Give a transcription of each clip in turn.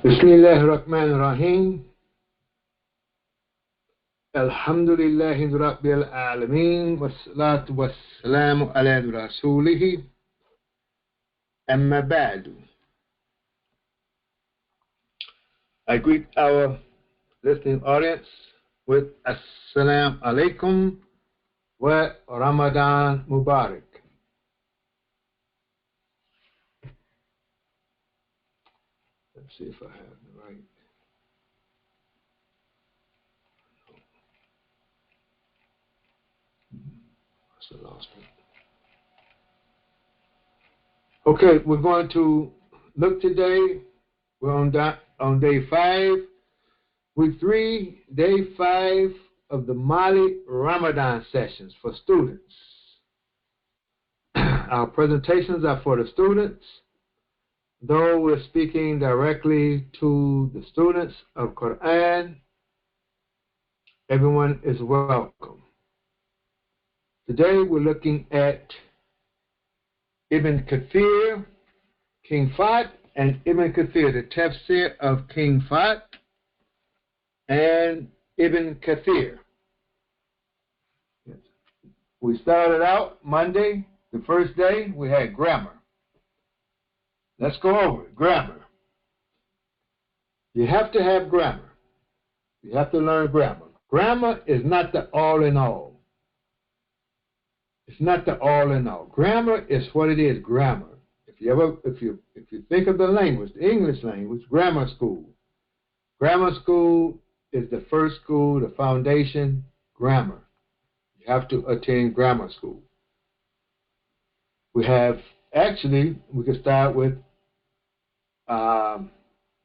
Bismillahirrahmanirrahim. Alhamdulillahi Rabbil Alameen. Wassalatu wassalamu ala rasulihi. Amma ba'du. I greet our listening audience with Assalamu alaikum wa Ramadan Mubarak. Let's see if I have the right. I lost it. Okay, we're going to look today. We're on day 5, week 3, day 5 of the Mali Ramadan sessions for students. Our presentations are for the students. Though we're speaking directly to the students of Quran, everyone is welcome. Today we're looking at Ibn Katheer, King Fahd and Ibn Katheer, the tafsir of King Fahd and Ibn Katheer. We started out Monday, the first day, we had grammar. Let's go over it. Grammar. You have to have grammar. You have to learn grammar. Grammar is not the all in all. It's not the all in all. Grammar is what it is, grammar. If you think of the language, the English language, grammar school. Grammar school is the first school, the foundation, grammar. You have to attend grammar school. We could start with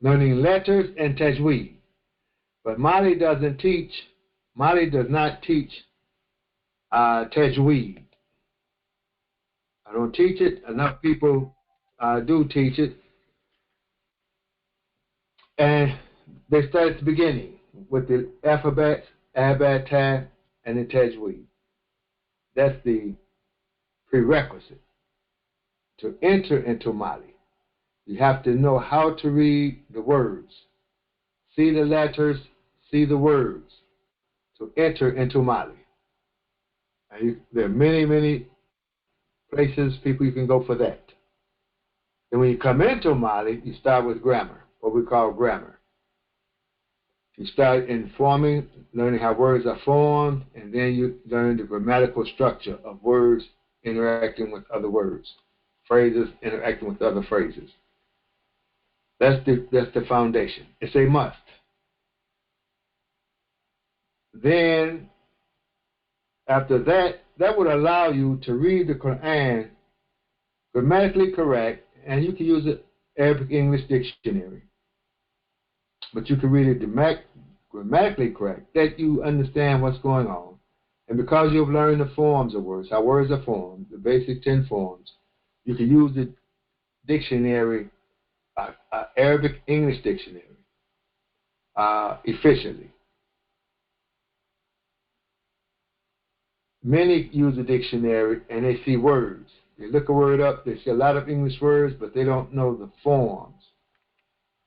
learning letters and tajweed. But Mali does not teach tajweed. I don't teach it. Enough people do teach it. And they start at the beginning with the alphabets, abad, ta, and the tajweed. That's the prerequisite to enter into Mali. You have to know how to read the words, see the letters, see the words to enter into Mali. And there are many, many places, people you can go for that. And when you come into Mali, you start with grammar, what we call grammar. You start learning how words are formed, and then you learn the grammatical structure of words interacting with other words, phrases interacting with other phrases. That's the foundation. It's a must. Then, after that would allow you to read the Quran grammatically correct, and you can use an Arabic English dictionary. But you can read it grammatically correct, that you understand what's going on. And because you've learned the forms of words, how words are formed, the basic 10 forms, you can use the dictionary, Arabic English dictionary, efficiently. Many use a dictionary and they see words. They look a word up, they see a lot of English words, but they don't know the forms.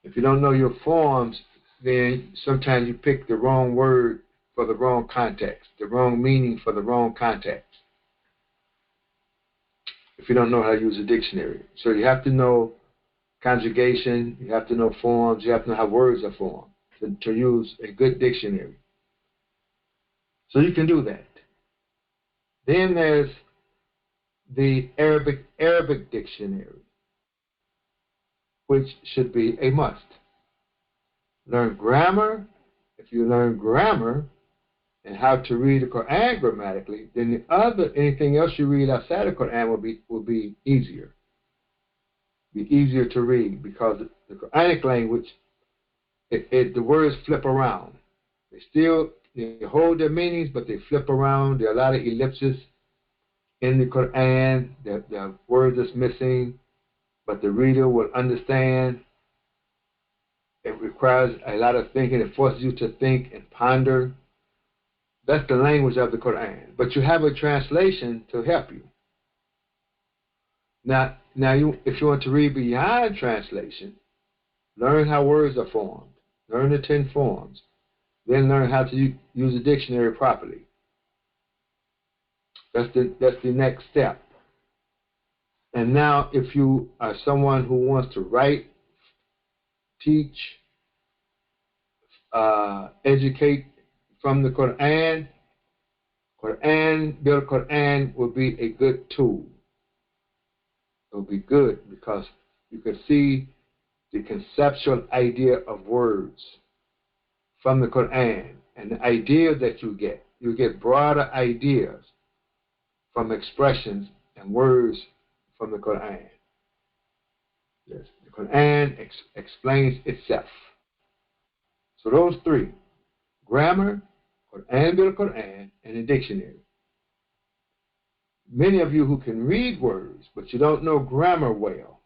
If you don't know your forms, then sometimes you pick the wrong word for the wrong context, the wrong meaning for the wrong context, if you don't know how to use a dictionary. So you have to know conjugation, you have to know forms, you have to know how words are formed to use a good dictionary. So you can do that. Then there's the Arabic dictionary, which should be a must. Learn grammar. If you learn grammar and how to read the Quran grammatically, then anything else you read outside the Quran will be easier. Be easier to read, because the Quranic language, the words flip around. They hold their meanings, but they flip around. There are a lot of ellipses in the Quran. There are words that's missing, but the reader will understand. It requires a lot of thinking. It forces you to think and ponder. That's the language of the Quran. But you have a translation to help you. Now, if you want to read beyond translation, Learn how words are formed. Learn the 10 forms. Then learn how to use a dictionary properly. That's the next step. And now, if you are someone who wants to write, teach, educate from the Quran, Bil Quran will be a good tool. It will be good because you can see the conceptual idea of words from the Quran and the ideas that you get broader ideas from expressions and words from the Quran. Yes, the Quran explains itself. So those three: grammar, Quran bil Quran, and a dictionary. Many of you who can read words, but you don't know grammar well,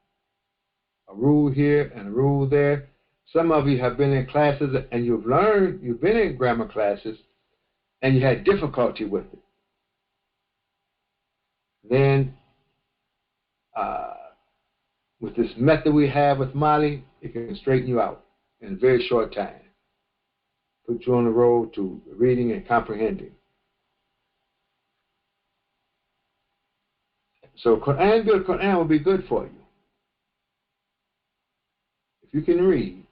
a rule here and a rule there. Some of you have been in classes and you've been in grammar classes, and you had difficulty with it. Then, with this method we have with Mali, it can straighten you out in a very short time. Put you on the road to reading and comprehending. So Quran bil Quran will be good for you. If you can read,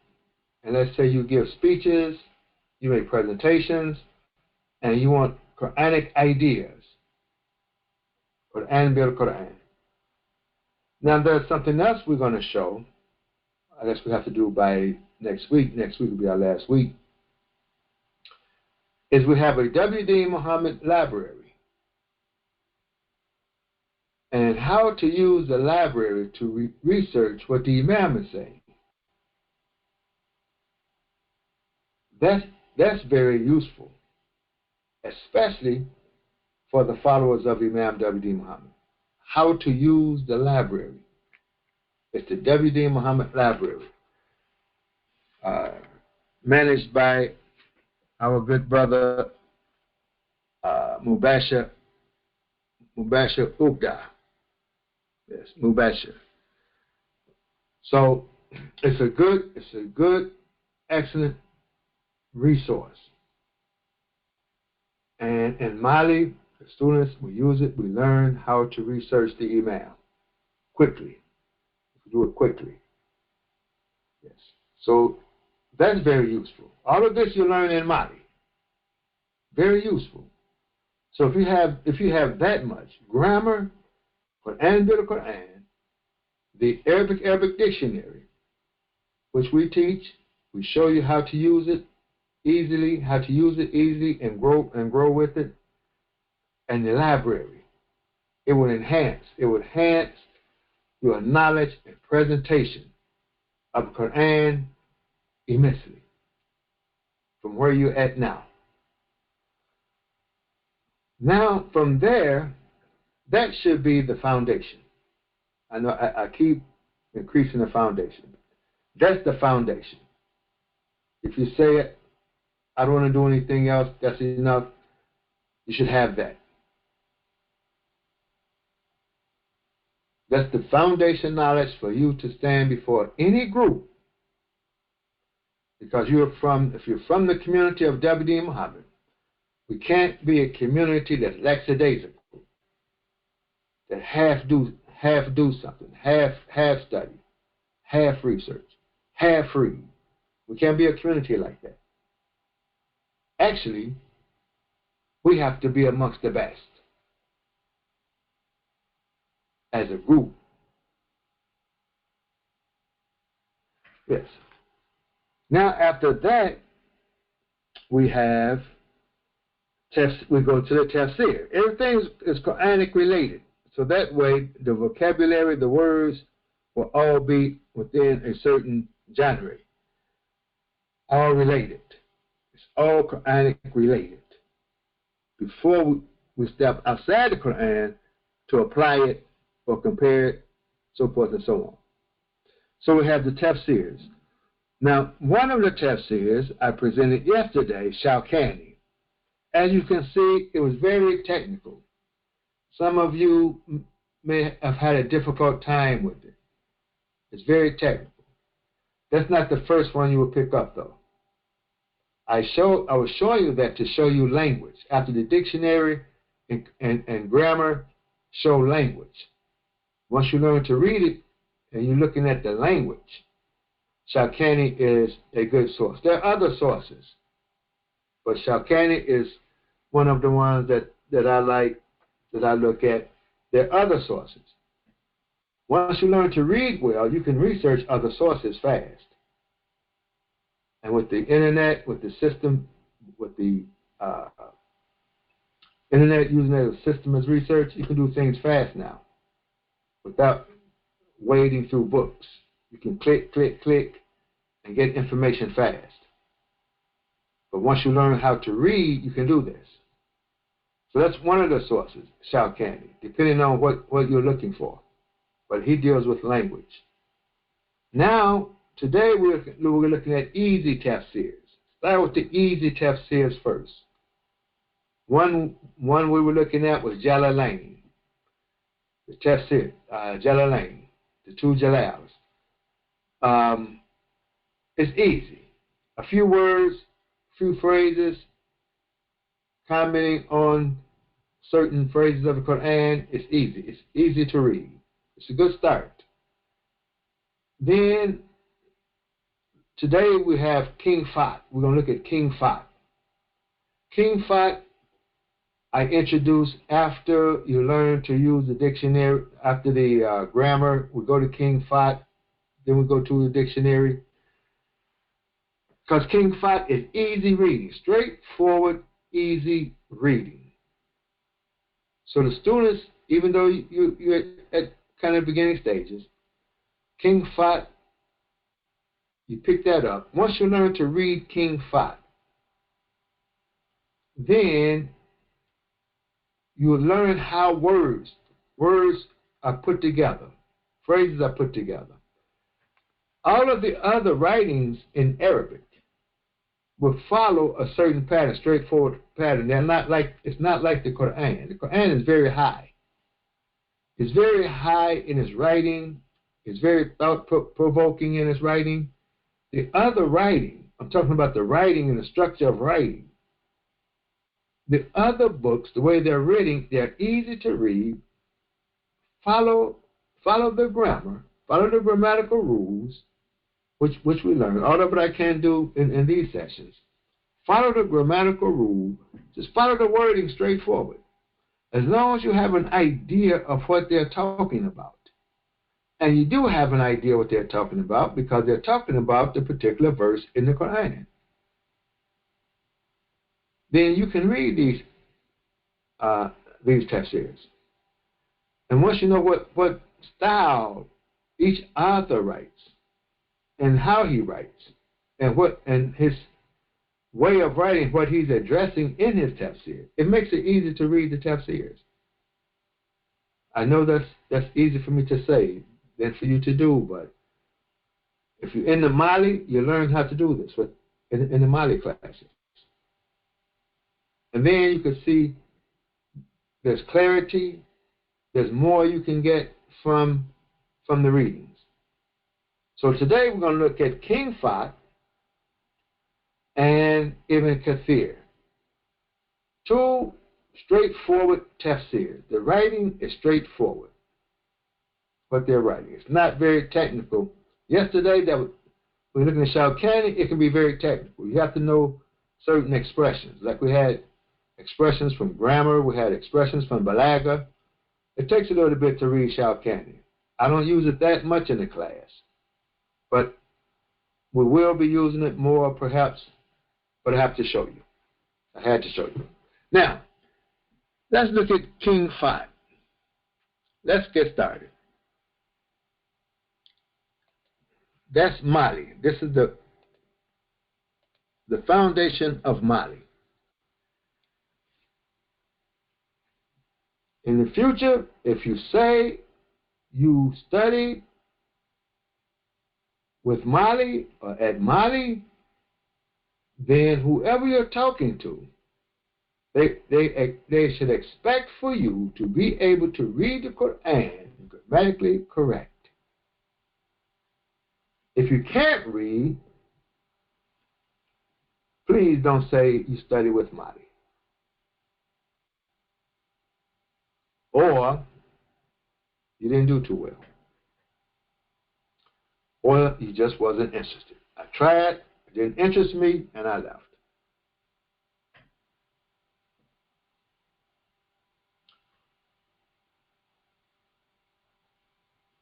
and let's say you give speeches, you make presentations, and you want Quranic ideas, Quran bil Quran. Now there's something else we're going to show. I guess we have to do by next week. Next week will be our last week. Is we have a W.D. Muhammad library, and how to use the library to research what the Imam is saying. That's very useful, especially for the followers of Imam W.D. Muhammad. How to use the library. It's the W.D. Muhammad Library, managed by our good brother Mubashir Ugda. Yes, Mubashir. So it's a good, excellent resource. And in Mali, the students, we use it, we learn how to research the Imam quickly. We do it quickly. Yes. So that's very useful. All of this you learn in Mali. Very useful. So if you have that much grammar, Quran bil Quran, the Arabic dictionary, which we teach, we show you how to use it easily, and grow with it, and the library. It will enhance your knowledge and presentation of Quran immensely from where you're at now. Now, from there, that should be the foundation. I know I keep increasing the foundation. That's the foundation. If you say it, I don't want to do anything else, that's enough, you should have that. That's the foundation knowledge for you to stand before any group. Because if you're from the community of W.D. Muhammad, we can't be a community that's lackadaisical, that half do something, half study, half research, half read. We can't be a community like that. Actually, we have to be amongst the best as a group. Yes. Now, after that, we go to the tafsir. Everything is Quranic related. So that way, the vocabulary, the words, will all be within a certain genre. All related. It's all Quranic related. Before we step outside the Quran to apply it or compare it, so forth and so on. So we have the tafsirs. Now, one of the tafsirs I presented yesterday, Shawkani. As you can see, it was very technical. Some of you may have had a difficult time with it. It's very technical. That's not the first one you will pick up, though. I was showing you that to show you language. After the dictionary and grammar show language. Once you learn to read it and you're looking at the language, Shawkani is a good source. There are other sources, but Shawkani is one of the ones that I like, that I look at. There are other sources. Once you learn to read well, you can research other sources fast. And with the internet, with the system, with the internet using it as a system as research, you can do things fast now without wading through books. You can click, click, click, and get information fast. But once you learn how to read, you can do this. So that's one of the sources, Shawkani, depending on what you're looking for. But he deals with language. Now, today we're looking at easy tafsirs. Start with the easy tafsirs first. One we were looking at was Jalalain, the tafsir, Jalalain, the two Jalals. It's easy. A few words, a few phrases, commenting on certain phrases of the Quran. It's easy. It's easy to read. It's a good start. Then today we have King Fahd. We're going to look at King Fahd. King Fahd I introduce after you learn to use the dictionary, after the grammar. We go to King Fahd, then we go to the dictionary. Because King Fahd is easy reading, straightforward, easy reading. So the students, even though you're at kind of beginning stages, King Fahd, you pick that up. Once you learn to read King Fahd, then you will learn how words are put together, phrases are put together. All of the other writings in Arabic will follow a certain pattern, straightforward pattern. It's not like the Quran. The Quran is very high. It's very high in its writing. It's very thought-provoking in its writing. The other writing, I'm talking about the writing and the structure of writing. The other books, the way they're written, they're easy to read. Follow the grammar, follow the grammatical rules, which we learn. All of it I can do in these sessions. Follow the grammatical rule. Just follow the wording straightforward. As long as you have an idea of what they're talking about. And you do have an idea what they're talking about because they're talking about the particular verse in the Quran. Then you can read these tafsirs. And once you know what style each author writes and how he writes and his way of writing, what he's addressing in his tafsir, it makes it easy to read the tafsirs. I know that's easy for me to say than for you to do, but if you're in the Mali, you learn how to do this in the Mali classes. And then you can see there's clarity, there's more you can get from the readings. So today we're going to look at King Fahd and Ibn Katheer. Two straightforward tafsirs. The writing is straightforward, what they're writing. It's not very technical. Yesterday, when we're looking at Shawkani, it can be very technical. You have to know certain expressions. Like we had expressions from grammar, we had expressions from Balaga. It takes a little bit to read Shawkani. I don't use it that much in the class, but we will be using it more perhaps, but I have to show you. I had to show you. Now, let's look at King Fahd. Let's get started. That's Mali. This is the foundation of Mali. In the future, if you say you study with Mali or at Mali, then whoever you're talking to, they should expect for you to be able to read the Quran grammatically correct. If you can't read, please don't say you study with Mahdi. Or you didn't do too well. Or you just wasn't interested. I tried, it didn't interest me, and I left.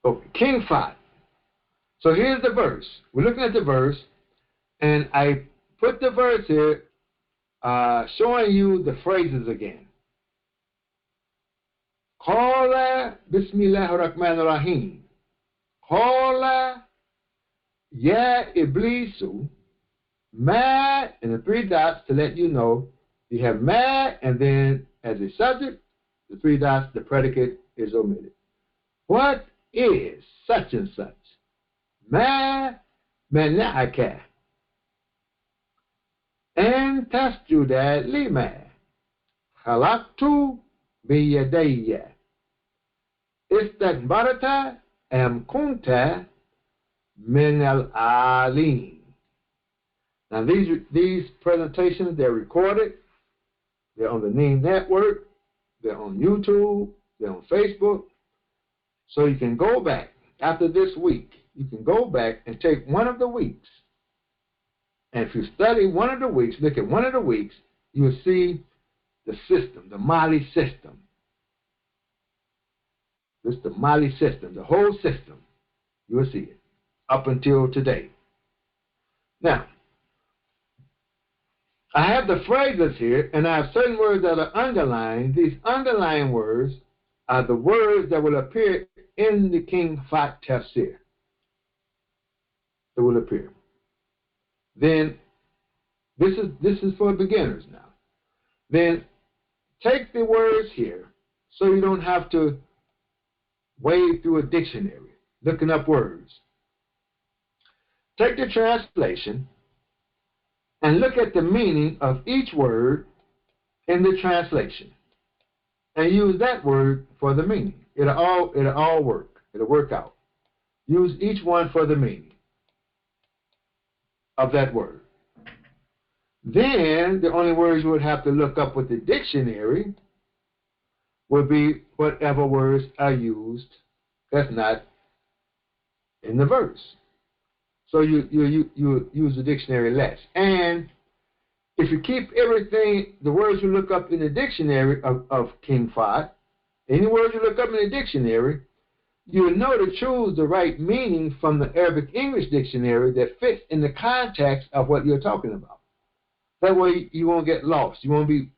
Okay, King Fahd. So here's the verse. We're looking at the verse, and I put the verse here showing you the phrases again. Qala Bismillahir Rahmanir Rahim. Qala Ya Iblisu. Ma, and the three dots to let you know you have ma, and then as a subject, the three dots, the predicate is omitted. What is such and such? Ma mana'aka an tasjuda lima khalaqtu biyadayya istakbarta am kunta min al-alim. Now these presentations, they're recorded, they're on the Neem Network, they're on YouTube, they're on Facebook. So you can go back after this week, you can go back and take one of the weeks. And if you study one of the weeks, look at one of the weeks, you will see the system, the Mali system. This is the Mali system, the whole system. You will see it up until today. Now, I have the phrases here, and I have certain words that are underlined. These underlined words are the words that will appear in the King Fahd Tafsir. It will appear. Then, this is for beginners now. Then, take the words here so you don't have to wade through a dictionary looking up words. Take the translation and look at the meaning of each word in the translation, and use that word for the meaning. It'll all work. It'll work out. Use each one for the meaning of that word. Then the only words you would have to look up with the dictionary would be whatever words are used that's not in the verse. So you use the dictionary less. And if you keep everything, the words you look up in the dictionary of King Fahd, any words you look up in the dictionary, you'll know to choose the right meaning from the Arabic English dictionary that fits in the context of what you're talking about. That way you won't get lost. You won't be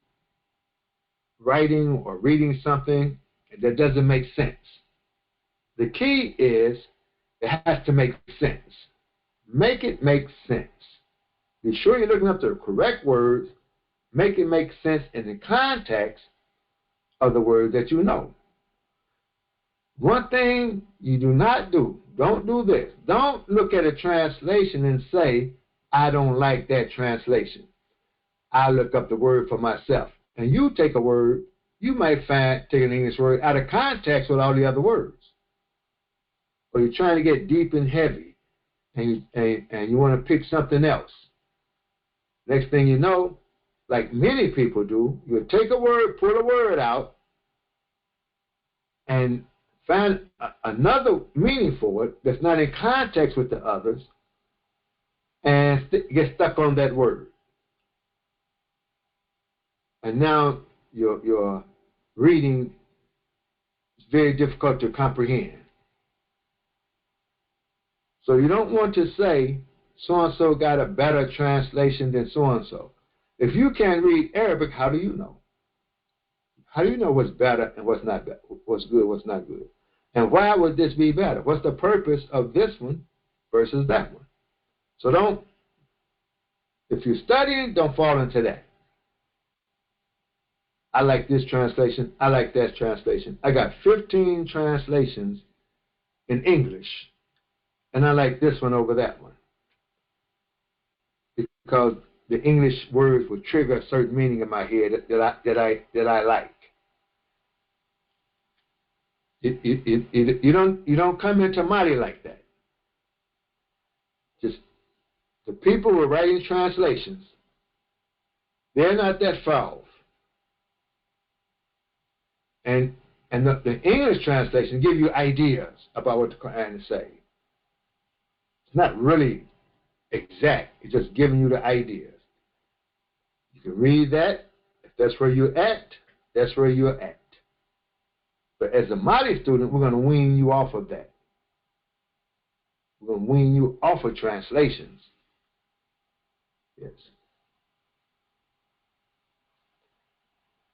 writing or reading something that doesn't make sense. The key is it has to make sense. Make it make sense. Be sure you're looking up the correct words. Make it make sense in the context of the word that you know. One thing you do not do, don't do this. Don't look at a translation and say, I don't like that translation. I look up the word for myself. And you take a word, you might take an English word out of context with all the other words. Or you're trying to get deep and heavy, and you want to pick something else. Next thing you know, like many people do, you'll take a word, pull a word out, and find another meaning for it that's not in context with the others, and get stuck on that word. And now your reading is very difficult to comprehend. So you don't want to say so-and-so got a better translation than so-and-so. If you can't read Arabic, how do you know? How do you know what's better and what's not better, what's good, what's not good? And why would this be better? What's the purpose of this one versus that one? So if you're studying, don't fall into that. I like this translation. I like that translation. I got 15 translations in English, and I like this one over that one, because the English words will trigger a certain meaning in my head that I like. You don't come into Mali like that. Just the people who are writing translations, they're not that far off. And the English translation give you ideas about what the Quran is saying. It's not really exact. It's just giving you the ideas. You can read that. If that's where you're at, that's where you're at. But as a Mali student, we're going to wean you off of that. We're going to wean you off of translations. Yes.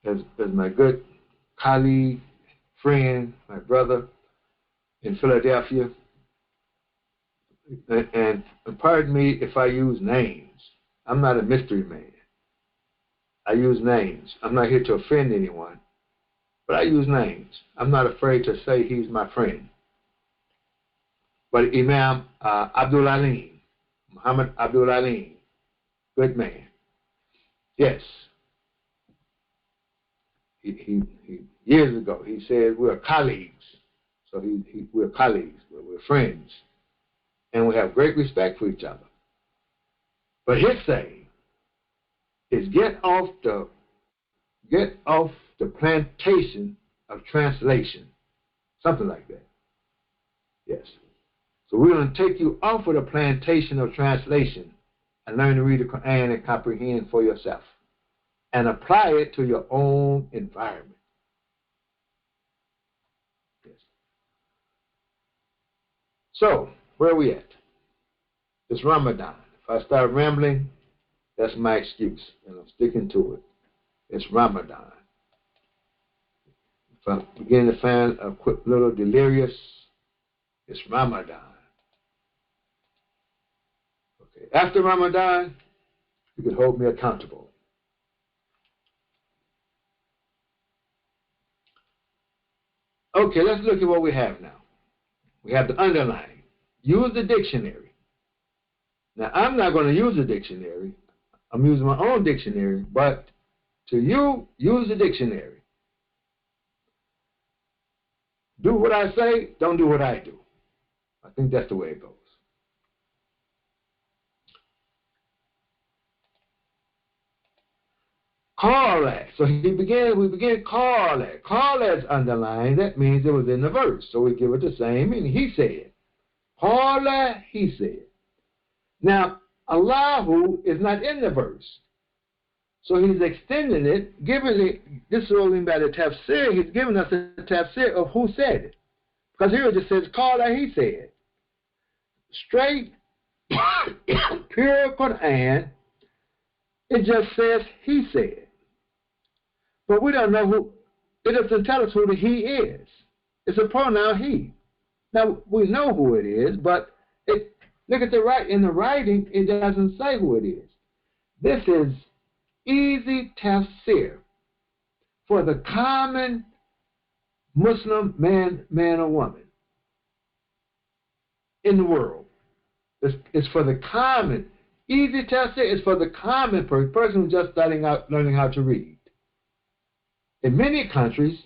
As my good colleague, friend, my brother in Philadelphia, and pardon me if I use names. I'm not a mystery man. I use names. I'm not here to offend anyone, but I use names. I'm not afraid to say he's my friend. But Imam Abdul Alim, Muhammad Abdul Alim, good man. Yes. He years ago, he said we're colleagues. So we're colleagues, we're friends. And we have great respect for each other. But his saying is get off the plantation of translation. Something like that. Yes. So we're going to take you off of the plantation of translation and learn to read the Quran and comprehend for yourself and apply it to your own environment. Yes. So, where are we at? It's Ramadan. If I start rambling, that's my excuse, and I'm sticking to it. It's Ramadan. If I'm beginning to find a quick little delirious, it's Ramadan. Okay. After Ramadan, you can hold me accountable. Okay, let's look at what we have now. We have the underline. Use the dictionary. Now, I'm not going to use the dictionary. I'm using my own dictionary, but to you, use the dictionary. Do what I say, don't do what I do. I think that's the way it goes. Call that. So we began call that. Call that's underlined. That means it was in the verse. So we give it the same meaning. He said. Call that, he said. Now, Allahu is not in the verse. So he's extending it, giving it, this is what we mean by the tafsir. He's giving us the tafsir of who said it. Because here it just says, call that he said. Straight, pure Quran, it just says he said. But we don't know who, it doesn't tell us who the he is. It's a pronoun he. Now, we know who it is, but look at in the writing, it doesn't say who it is. This is easy tafsir for the common Muslim man or woman in the world. It's for the common. Easy tafsir is for the common person who's just learning how to read. In many countries,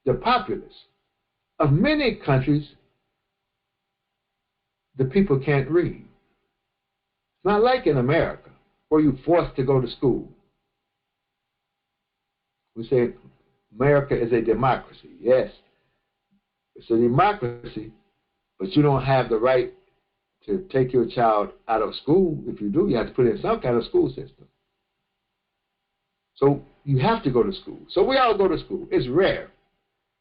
the populace of many countries, the people can't read. It's not like in America, where you're forced to go to school. We say America is a democracy. Yes, it's a democracy, but you don't have the right to take your child out of school. If you do, you have to put in some kind of school system. So you have to go to school. So we all go to school. It's rare.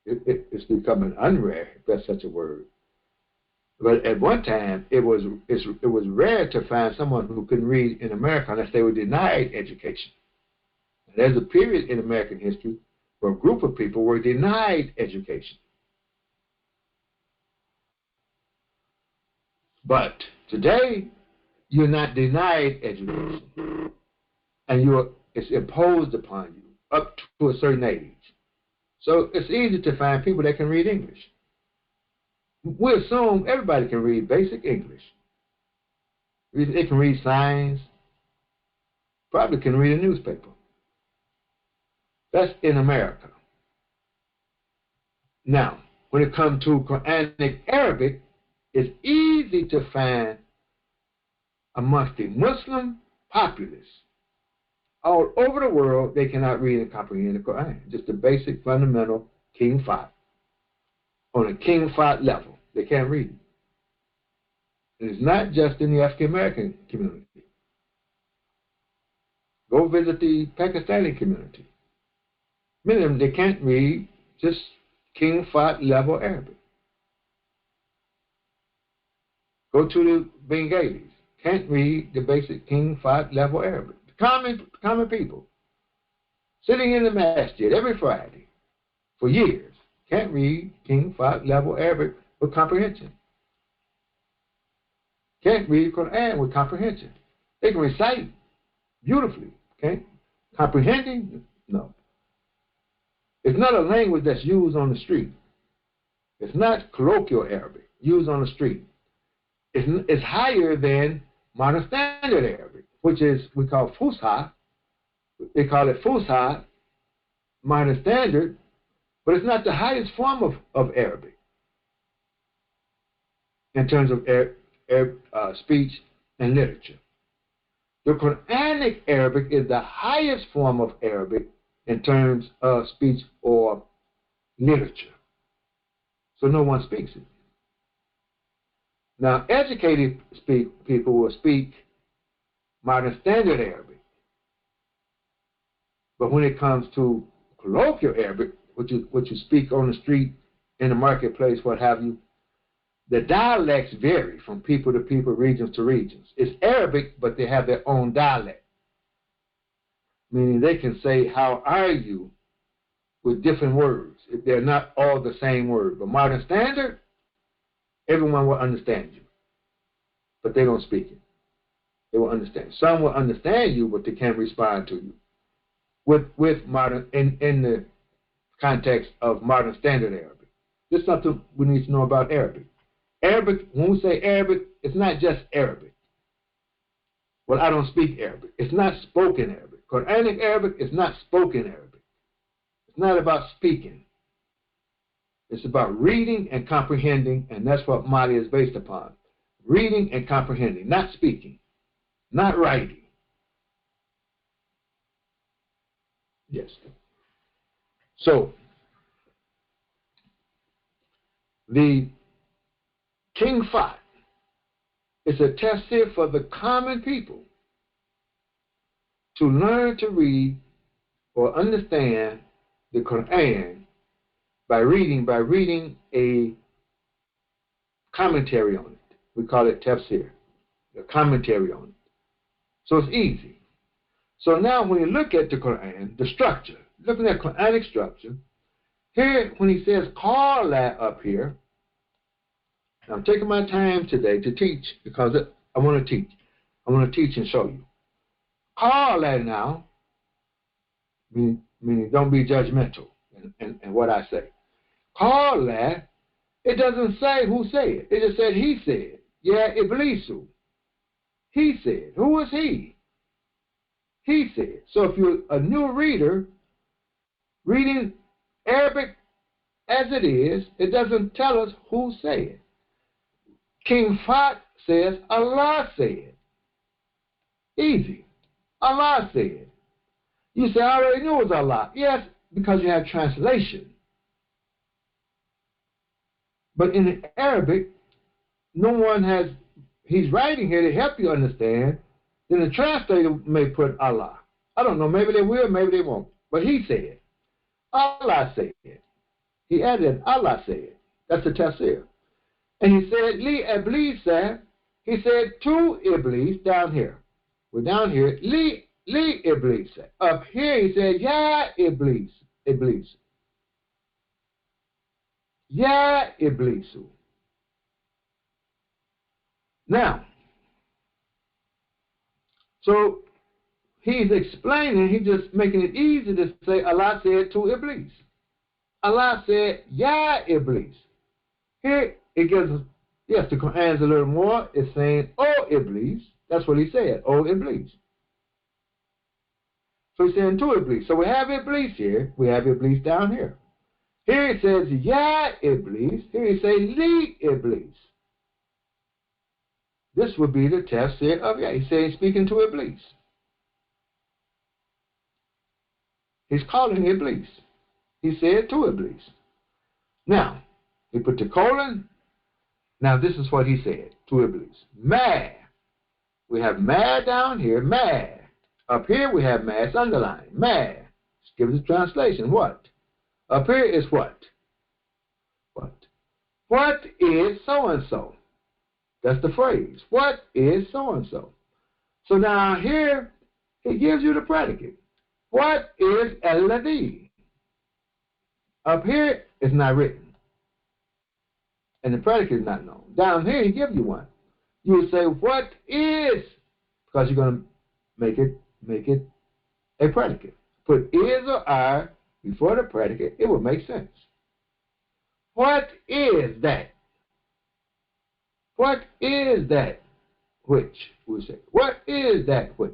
It's becoming unrare, if that's such a word. But at one time, it was rare to find someone who couldn't read in America unless they were denied education. And there's a period in American history where a group of people were denied education. But today, you're not denied education, and it's imposed upon you up to a certain age. So it's easy to find people that can read English. We assume everybody can read basic English. They can read signs, probably can read a newspaper. That's in America. Now, when it comes to Quranic Arabic, it's easy to find amongst the Muslim populace all over the world, they cannot read and comprehend the Quran. Just the basic, fundamental King Fahd. On a King Fahd level, they can't read it. And it's not just in the African American community. Go visit the Pakistani community. Many of them, they can't read just King Fahd level Arabic. Go to the Bengalis, can't read the basic King Fahd level Arabic. Common people sitting in the masjid every Friday for years can't read King Fahd level Arabic with comprehension. Can't read Quran with comprehension. They can recite beautifully. Okay? Comprehending? No. It's not a language that's used on the street. It's not colloquial Arabic used on the street. It's higher than modern standard Arabic, which is we call Fusha. They call it Fusha, modern standard, but it's not the highest form of Arabic in terms of speech and literature. The Quranic Arabic is the highest form of Arabic in terms of speech or literature. So no one speaks it. Now, educated people will speak modern standard Arabic. But when it comes to colloquial Arabic, what you speak on the street, in the marketplace, what have you, the dialects vary from people to people, regions to regions. It's Arabic, but they have their own dialect. Meaning they can say, how are you, with different words, if they're not all the same word. But modern standard, everyone will understand you. But they don't speak it. They will understand. Some will understand you, but they can't respond to you. With modern, in the context of modern standard Arabic. This is something we need to know about Arabic. Arabic, when we say Arabic, it's not just Arabic. Well, I don't speak Arabic. It's not spoken Arabic. Quranic Arabic is not spoken Arabic. It's not about speaking. It's about reading and comprehending, and that's what Mali is based upon. Reading and comprehending, not speaking, not writing. Yes. So, the King Fahd is a tafsir for the common people to learn to read or understand the Quran by reading a commentary on it. We call it tafsir, a commentary on it. So it's easy. So now when you look at the Quran, the structure, looking at Quranic structure, here when he says qala up here, I'm taking my time today to teach because I want to teach. I want to teach and show you. Qala now, meaning don't be judgmental in what I say. Qala, it doesn't say who said it. It just said he said. Yeah, Iblisu. He said. Who is he? He said. So if you're a new reader, reading Arabic as it is, it doesn't tell us who said. King Fahd says Allah said. Easy. Allah said. You say, I already knew it was Allah. Yes, because you have translation. But in Arabic, no one has, he's writing here to help you understand, then the translator may put Allah. I don't know, maybe they will, maybe they won't. But he said, Allah said. He added, Allah said. That's the tafsir. And he said, Li Iblis said, he said to Iblis down here. We're down here, Li Iblis said. Up here he said, Ya Iblis, Iblis. Ya Iblisu. Now, so he's explaining, he's just making it easy to say Allah said to Iblis. Allah said, Ya Iblis. Here it gives us, yes, the Quran is a little more. It's saying, Oh Iblis. That's what he said, Oh Iblis. So he's saying to Iblis. So we have Iblis here. We have Iblis down here. Here it says, Ya Iblis. Here it says, Li Iblis. this would be the tafsir of Yah. He said he's speaking to Iblis. He's calling Iblis. He said to Iblis. Now, he put the colon. Now, this is what he said to Iblis. Ma. We have ma down here, ma. Up here we have ma, it's underlined. Ma. Just give us a translation. What? Up here is what? What? What is so-and-so? That's the phrase. What is so-and-so? So now here, he gives you the predicate. What is alladhi? Up here, it's not written. And the predicate is not known. Down here, he gives you one. You would say, what is? Because you're going to make it a predicate. Put is or are before the predicate, it would make sense. What is that? What is that which? We say, what is that which?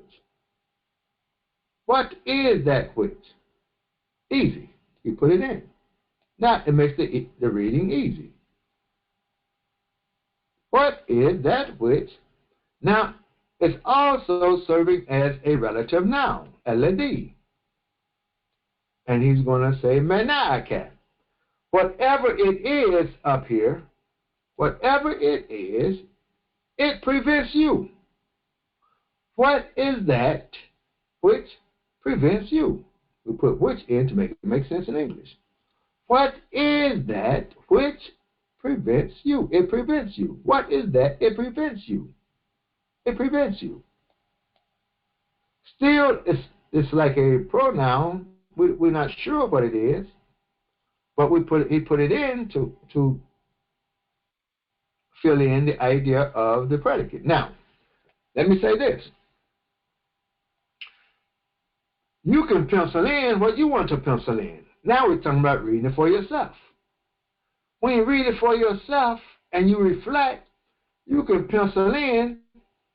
What is that which? Easy. You put it in. Now it makes the reading easy. What is that which? Now, it's also serving as a relative noun, alladhi. And he's going to say mana'aka. Whatever it is up here, whatever it is, it prevents you. What is that which prevents you? We put which in to make it make sense in English. What is that which prevents you? It prevents you. What is that? It prevents you. It prevents you. Still, it's like a pronoun. We're not sure what it is, but he put it in to fill in the idea of the predicate. Now, let me say this. You can pencil in what you want to pencil in. Now we're talking about reading it for yourself. When you read it for yourself and you reflect, you can pencil in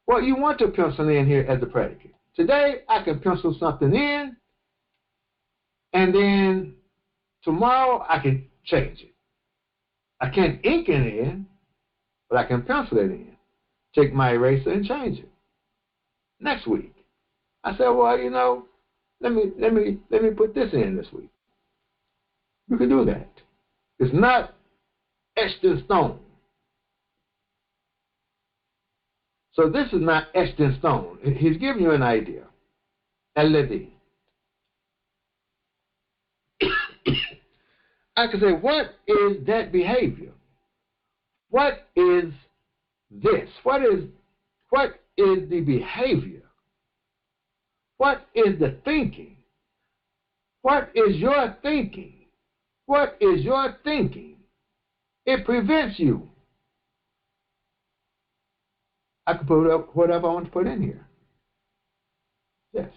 what you want to pencil in here as the predicate. Today, I can pencil something in, and then tomorrow I can change it. I can't ink it in, but I can pencil it in. Take my eraser and change it. Next week, I said, well, you know, let me put this in this week. You can do that. It's not etched in stone. So this is not etched in stone. He's giving you an idea. Alladhi. I can say, what is that behavior? What is this? What is the behavior? What is the thinking? What is your thinking? What is your thinking? It prevents you. I can put up whatever I want to put in here. Yes.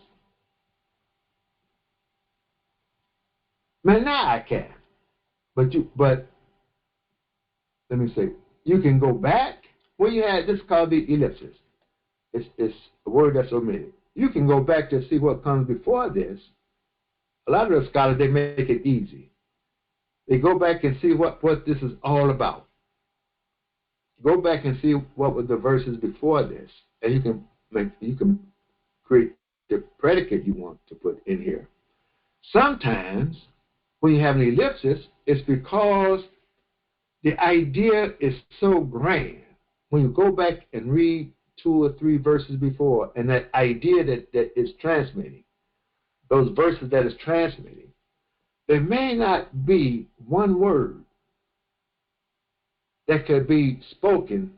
Mana'aka. But let me say, you can go back. Well, you had this called the ellipsis. It's a word that's omitted. You can go back to see what comes before this. A lot of the scholars, they make it easy. They go back and see what this is all about. Go back and see what were the verses before this, and you can create the predicate you want to put in here. Sometimes when you have an ellipsis, it's because the idea is so grand. When you go back and read 2 or 3 verses before, and that idea that is transmitting, those verses that is transmitting, there may not be one word that could be spoken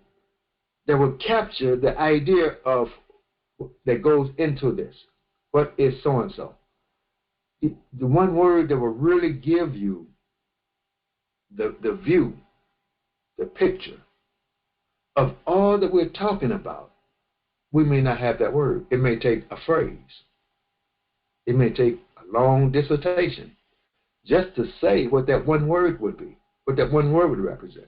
that would capture the idea of that goes into this. What is so-and-so? The one word that will really give you the view, the picture of all that we're talking about. We may not have that word. It may take a phrase. It may take a long dissertation just to say what that one word would be, what that one word would represent.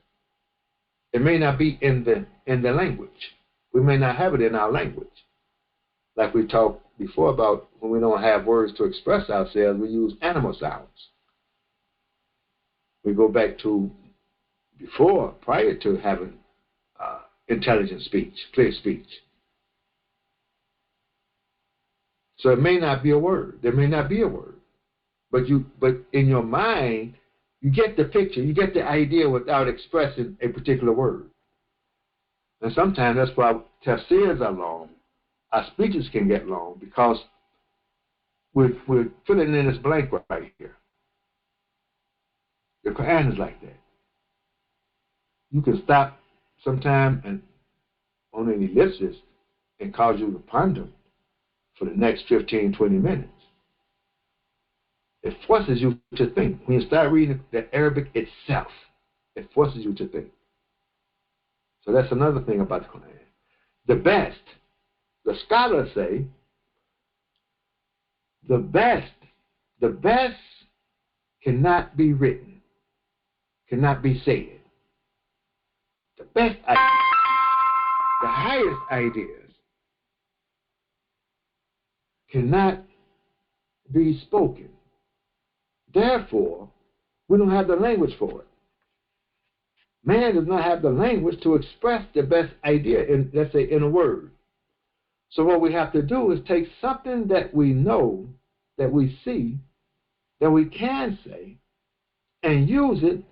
It may not be in the language. We may not have it in our language. Like we talked before about when we don't have words to express ourselves, we use animal sounds. We go back to before, prior to having intelligent speech, clear speech. So it may not be a word. There may not be a word. But in your mind, you get the picture, you get the idea without expressing a particular word. And sometimes that's why tafsirs are long. Our speeches can get long because we're filling in this blank right here. The Quran is like that. You can stop sometime and on an ellipsis and cause you to ponder for the next 15, 20 minutes. It forces you to think. When you start reading the Arabic itself, it forces you to think. So that's another thing about the Quran. The scholars say, the best cannot be written, cannot be said. The best ideas, the highest ideas, cannot be spoken. Therefore, we don't have the language for it. Man does not have the language to express the best idea in, let's say, in a word. So what we have to do is take something that we know, that we see, that we can say, and use it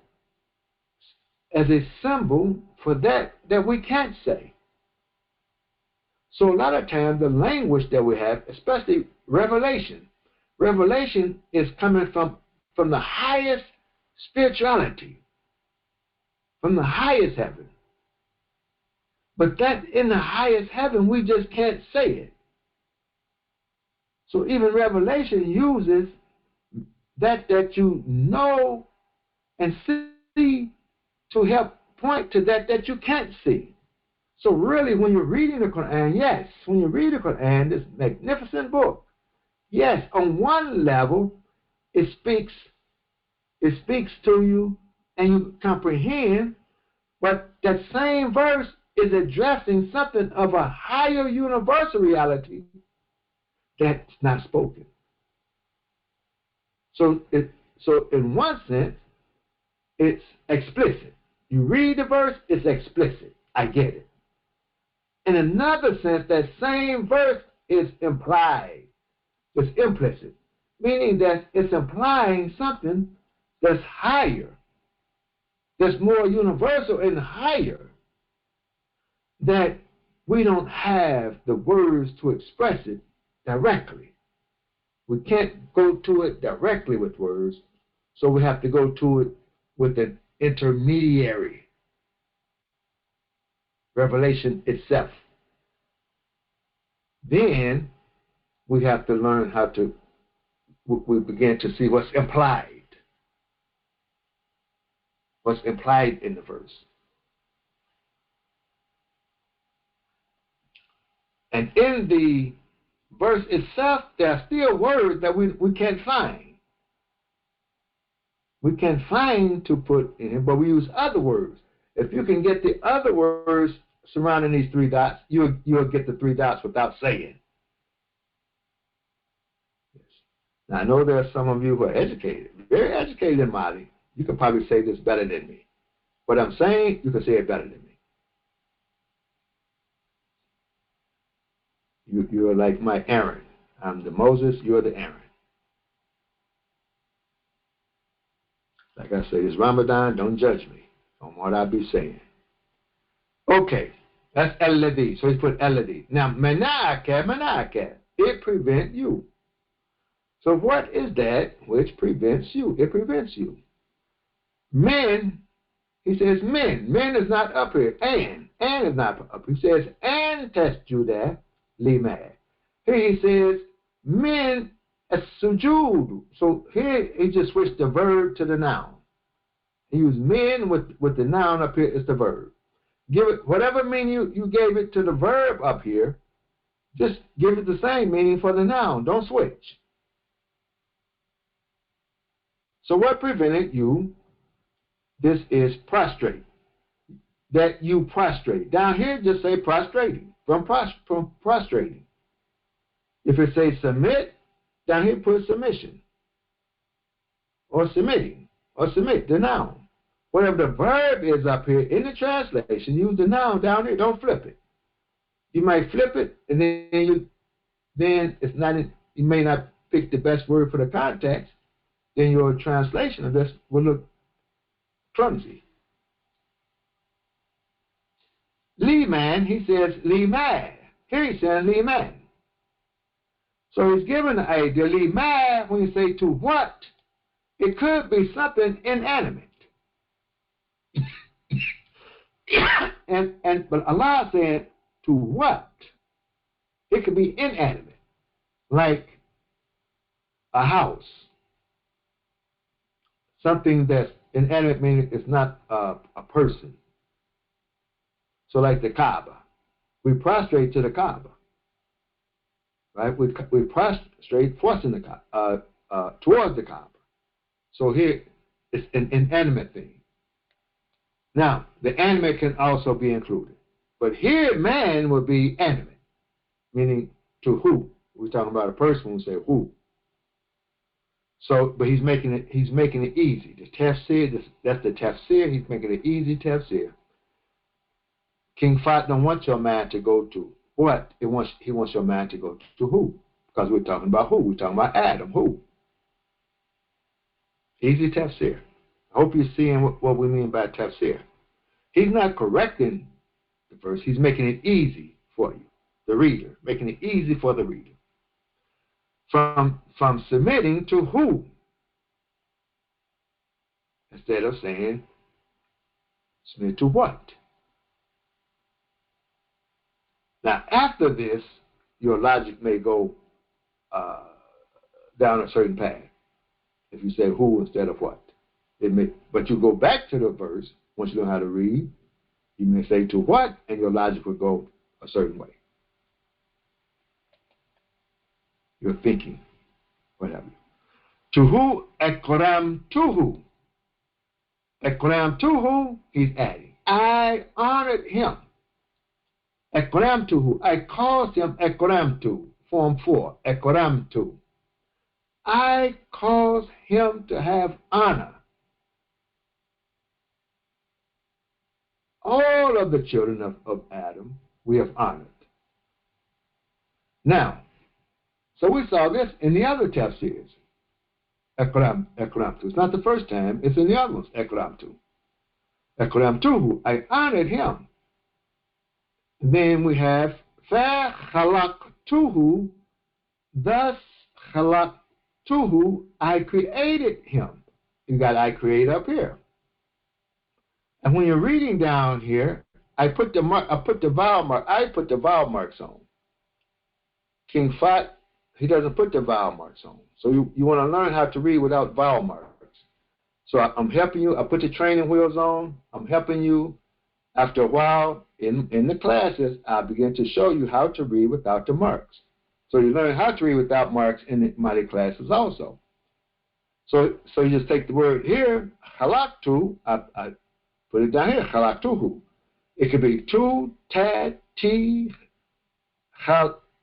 as a symbol for that we can't say. So a lot of times the language that we have, especially revelation is coming from the highest spirituality, from the highest heaven. But that in the highest heaven, we just can't say it. So even Revelation uses that you know and see to help point to that you can't see. So really, when you're reading the Quran, yes, when you read the Quran, this magnificent book, yes, on one level, it speaks to you and you comprehend, but that same verse is addressing something of a higher universal reality that's not spoken. So in one sense, it's explicit. You read the verse, it's explicit. I get it. In another sense, that same verse is implied. It's implicit, meaning that it's implying something that's higher, that's more universal and higher, that we don't have the words to express it directly. We can't go to it directly with words, so we have to go to it with an intermediary, revelation itself. Then we have to learn how to, we begin to see what's implied in the verse. And in the verse itself, there are still words that we can't find. We can't find to put in it, but we use other words. If you can get the other words surrounding these three dots, you'll get the three dots without saying. Yes. Now, I know there are some of you who are educated, very educated in Mali. You can probably say this better than me. What I'm saying, you can say it better than me. You're like my Aaron. I'm the Moses, you're the Aaron. Like I say, it's Ramadan, don't judge me on what I be saying. Okay, that's Al-Ladhi. So he's put Al-Ladhi. Now, Manaka, it prevents you. So what is that which prevents you? It prevents you. Men, he says men. Men is not up here. And is not up. He says, and test you there, limad. Here he says, men as sujud. So here he just switched the verb to the noun. He used men with the noun up here is the verb. Give it whatever meaning you gave it to the verb up here, just give it the same meaning for the noun. Don't switch. So what prevented you? This is prostrate. That you prostrate. Down here, just say prostrating. From prostrating. If it says submit, down here put submission. Or submitting. Or submit, the noun. Whatever the verb is up here in the translation, use the noun down here. Don't flip it. You might flip it, and then it's not. You may not pick the best word for the context. Then your translation of this will look clumsy. Lee man, he says Lee man. Here he says Lee man. So he's given the idea, Lee man, when you say to what, it could be something inanimate. But Allah said to what? It could be inanimate, like a house. Something that's inanimate meaning it's not a person. So like the Kaaba. We prostrate to the Kaaba. Right? We prostrate forcing the Kaaba, towards the Kaaba. So here it's an inanimate thing. Now, the animate can also be included. But here man would be animate, meaning to who. We're talking about a person when we say who. So, but he's making it easy. The tafsir, that's the tafsir. He's making it easy tafsir. King Fahd don't want your mind to go to what? He wants your mind to go to who? Because we're talking about who? We're talking about Adam. Who? Easy tafsir. I hope you're seeing what we mean by tafsir. He's not correcting the verse. He's making it easy for you, the reader, making it easy for the reader. From submitting to who? Instead of saying submit to what? Now, after this, your logic may go down a certain path. If you say who instead of what. But you go back to the verse, once you know how to read, you may say to what, and your logic will go a certain way. You're thinking, what have you. To who, akram tuhu. Akram tuhu, he's adding. I honored him. Akramtuhu, I caused him akramtu, form 4, akramtu. I caused him to have honor. All of the children of Adam we have honored. Now, so we saw this in the other tafsirs. Akramtu. It's not the first time, it's in the other ones. Akramtu. Akramtuhu, I honored him. Then we have فَخَلَقْتُهُ, thus خَلَقْتُهُ, I created him. You got I create up here. And when you're reading down here, I put the vowel marks on. King Fahd, he doesn't put the vowel marks on. So you want to learn how to read without vowel marks. So I'm helping you. I put the training wheels on. I'm helping you. After a while, in the classes, I begin to show you how to read without the marks. So you learn how to read without marks in the Mali classes also. So you just take the word here, halaktu, I put it down here, halaktuhu. It could be tu, tad, ti,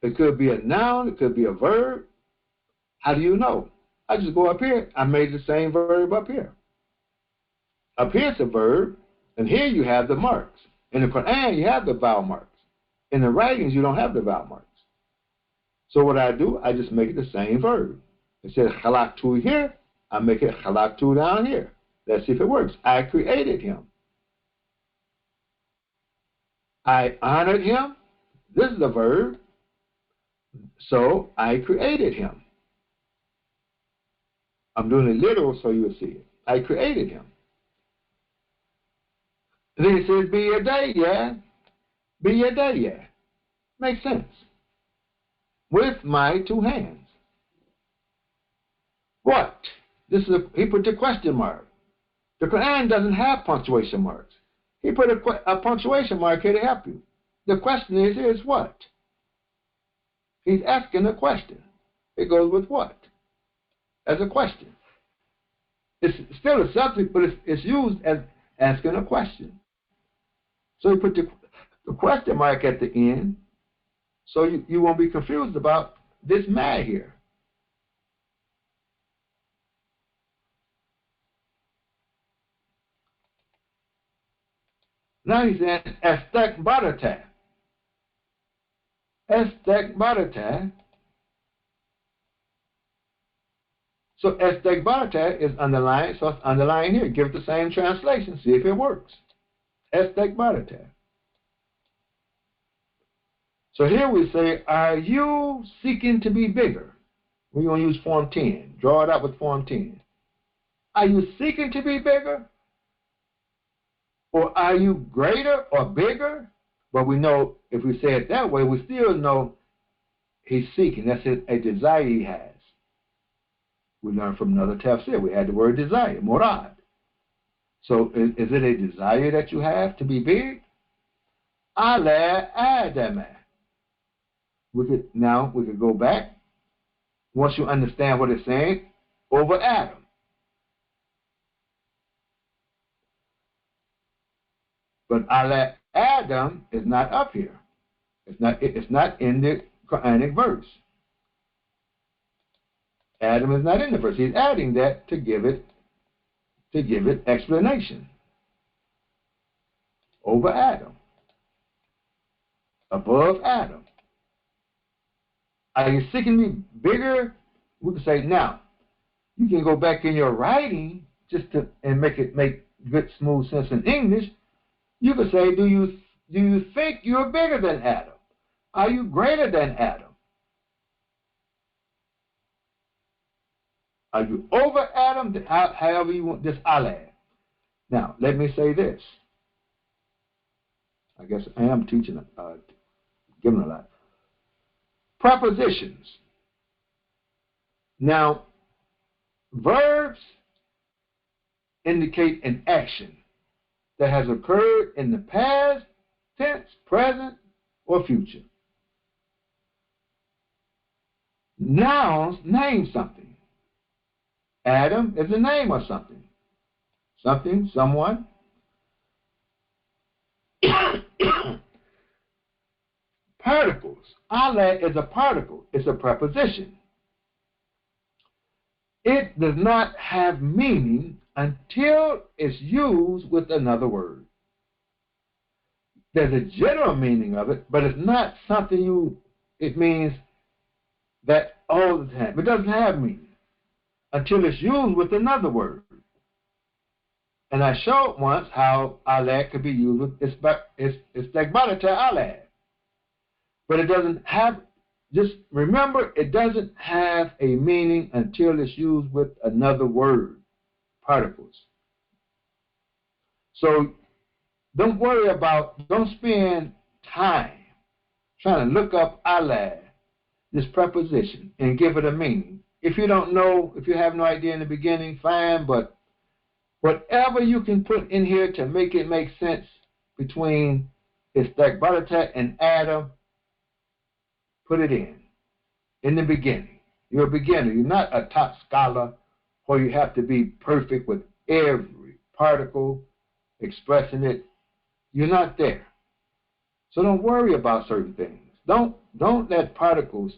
it could be a noun, it could be a verb. How do you know? I just go up here, I made the same verb up here. Up here it's a verb, and here you have the marks. In the Quran, you have the vowel marks. In the writings, you don't have the vowel marks. So what I do, I just make it the same verb. It says halaktu here, I make it halaktu down here. Let's see if it works. I created him. I honored him. This is the verb. So I created him. I'm doing it literal so you'll see it. I created him. Then it says, be your day, yeah. Be your day, yeah. Makes sense. With my 2 hands. What? He put the question mark. The Quran doesn't have punctuation marks. He put a punctuation mark here to help you. The question is what? He's asking a question. It goes with what? As a question. It's still a subject, but it's used as asking a question. So you put the question mark at the end, so you won't be confused about this ma here. Now he's saying estakbarata. Estakbarata. So estakbarata is underlined, so it's underlined here. Give it the same translation, see if it works. Estakbarata. So here we say, are you seeking to be bigger? We're going to use Form 10. Draw it out with Form 10. Are you seeking to be bigger? Or are you greater or bigger? But we know, if we say it that way, we still know he's seeking. That's a desire he has. We learned from another tafsir. We had the word desire, murad. So is it a desire that you have to be big? Ala Adam. We could go back. Once you understand what it's saying, over Adam. But ala Adam is not up here. It's not in the Quranic verse. Adam is not in the verse. He's adding that to give it explanation. Over Adam. Above Adam. Are you seeking to be bigger? We can say now. You can go back in your writing and make good smooth sense in English. You could say, do you think you're bigger than Adam? Are you greater than Adam? Are you over Adam? However you want this Allah. Now, let me say this. I guess I am teaching, giving a lot. Prepositions. Now, verbs indicate an action that has occurred in the past, tense, present, or future. Nouns name something. Adam is a name of something. Something, someone. Particles. Allah is a particle. It's a preposition. It does not have meaning until it's used with another word. There's a general meaning of it, but it's not something it means that all the time. It doesn't have meaning until it's used with another word. And I showed once how Allah could be used with istakbarata Allah. But it doesn't have, just remember, it doesn't have a meaning until it's used with another word, particles. So don't spend time trying to look up Allah, this preposition, and give it a meaning. If you don't know, if you have no idea in the beginning, fine, but whatever you can put in here to make it make sense between istakbarata and Adam, put it in the beginning. You're a beginner. You're not a top scholar where you have to be perfect with every particle, expressing it. You're not there. So don't worry about certain things. Don't let particles,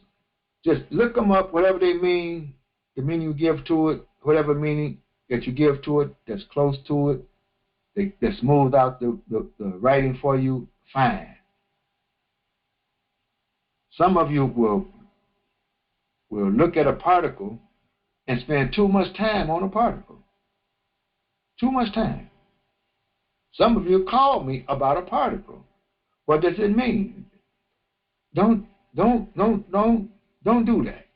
just look them up, whatever they mean, the meaning you give to it, whatever meaning that you give to it that's close to it, they smooth out the writing for you, fine. Some of you will look at a particle and spend too much time on a particle. Too much time. Some of you call me about a particle. What does it mean? Don't do that.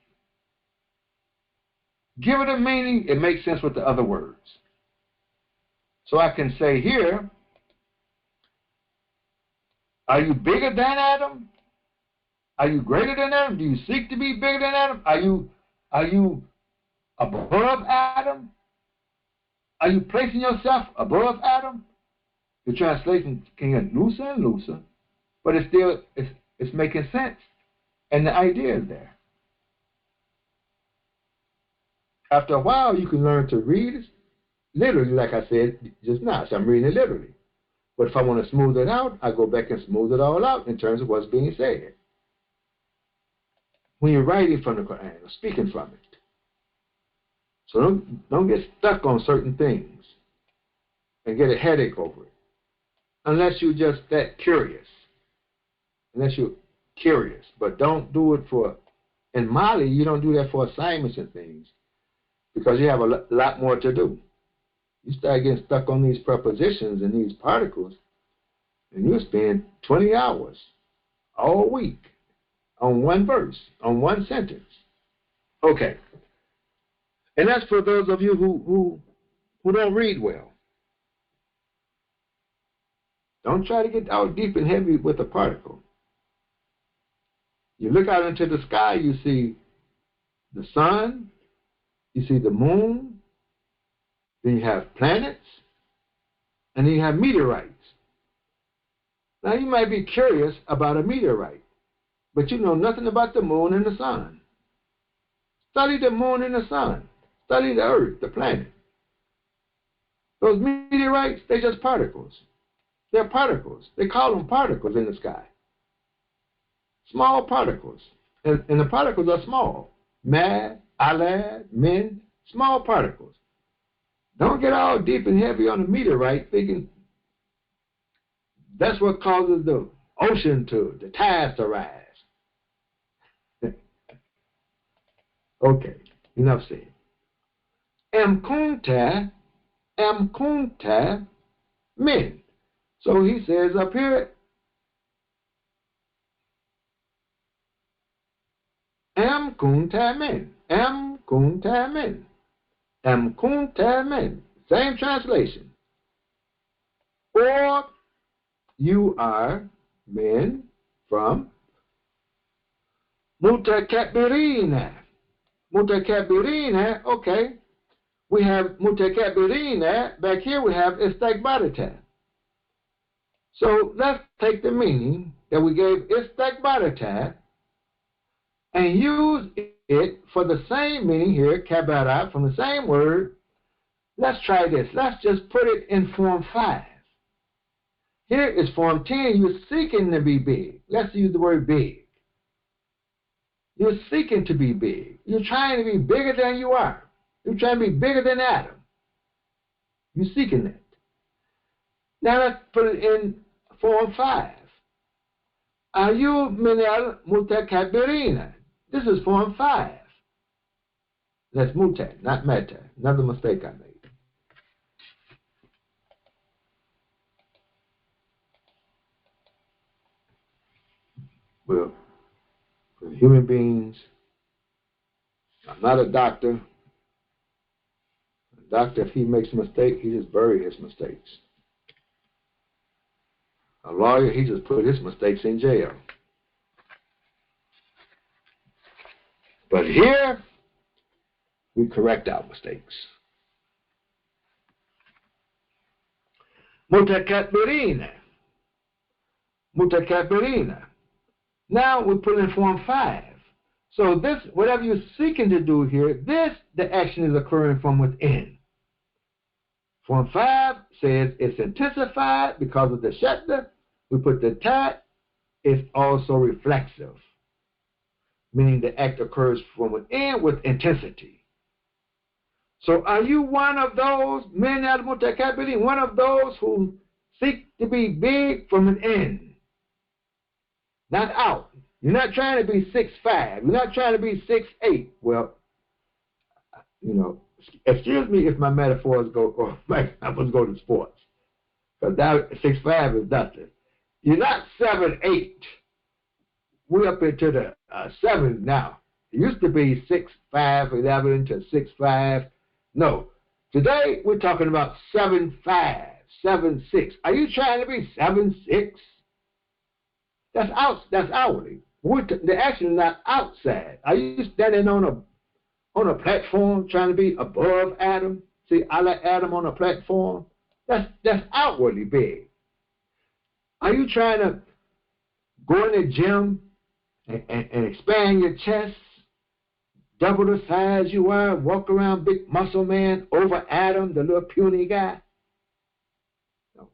Give it a meaning, it makes sense with the other words. So I can say here, are you bigger than Adam? Are you greater than Adam? Do you seek to be bigger than Adam? Are you above Adam? Are you placing yourself above Adam? The translation can get looser and looser, but it's making sense, and the idea is there. After a while, you can learn to read it literally, like I said just now. So I'm reading it literally. But if I want to smooth it out, I go back and smooth it all out in terms of what's being said. When you're writing from the Quran or speaking from it. So don't get stuck on certain things and get a headache over it. unless you're just that curious. Unless you're curious. But don't do it for, in Mali, you don't do that for assignments and things because you have a lot more to do. You start getting stuck on these prepositions and these particles, and you spend 20 hours all week on one verse, on one sentence. Okay. And that's for those of you who don't read well. Don't try to get out deep and heavy with a particle. You look out into the sky, you see the sun, you see the moon, then you have planets, and then you have meteorites. Now you might be curious about a meteorite, but you know nothing about the moon and the sun. Study the moon and the sun. Study the earth, the planet. Those meteorites, they're just particles. They're particles. They call them particles in the sky. Small particles. And the particles are small. Mad, alad, min, small particles. Don't get all deep and heavy on the meteorite thinking that's what causes the ocean the tides to rise. Okay, enough said. Am kunta min. So he says up here, am kunta min. Am kunta min. Am kunta min. Same translation. Or you are men from mutakabirina. Mutakabirina, okay. We have mutakabirina. Back here we have istakbarata. So let's take the meaning that we gave istakbarata and use it for the same meaning here, kabara, from the same word. Let's try this. Let's just put it in form 5. Here is form 10. You're seeking to be big. Let's use the word big. You're seeking to be big. You're trying to be bigger than you are. You're trying to be bigger than Adam. You're seeking it. Now let's put it in form 5. Ayu minal mutakabirina. This is form 5. That's muta, not meta. Another mistake I made. Well, for human beings, I'm not a doctor. A doctor, if he makes a mistake, he just buries his mistakes. A lawyer, he just put his mistakes in jail. But here, we correct our mistakes. Mutakabirina. Mutakabirina. Now we put in form 5. So this, whatever you're seeking to do here, the action is occurring from within. Form 5 says it's intensified because of the shadda. We put the tat. It's also reflexive, meaning the act occurs from within with intensity. So are you one of those, men al mutakabirin, one of those who seek to be big from within, not out? You're not trying to be 6'5". You're not trying to be 6'8". Well, you know, excuse me if my metaphors go, or my examples go to sports, because that 6'5" is nothing. You're not 7'8". We're up into the 7s now. It used to be 6'5", 11 to 6'5". No, today we're talking about 7'5", 7'6". Are you trying to be 7'6"? That's outwardly. The action is not outside. Are you standing on a platform trying to be above Adam? See, I like Adam on a platform. That's outwardly big. Are you trying to go in the gym and expand your chest, double the size you are, walk around big muscle man over Adam, the little puny guy?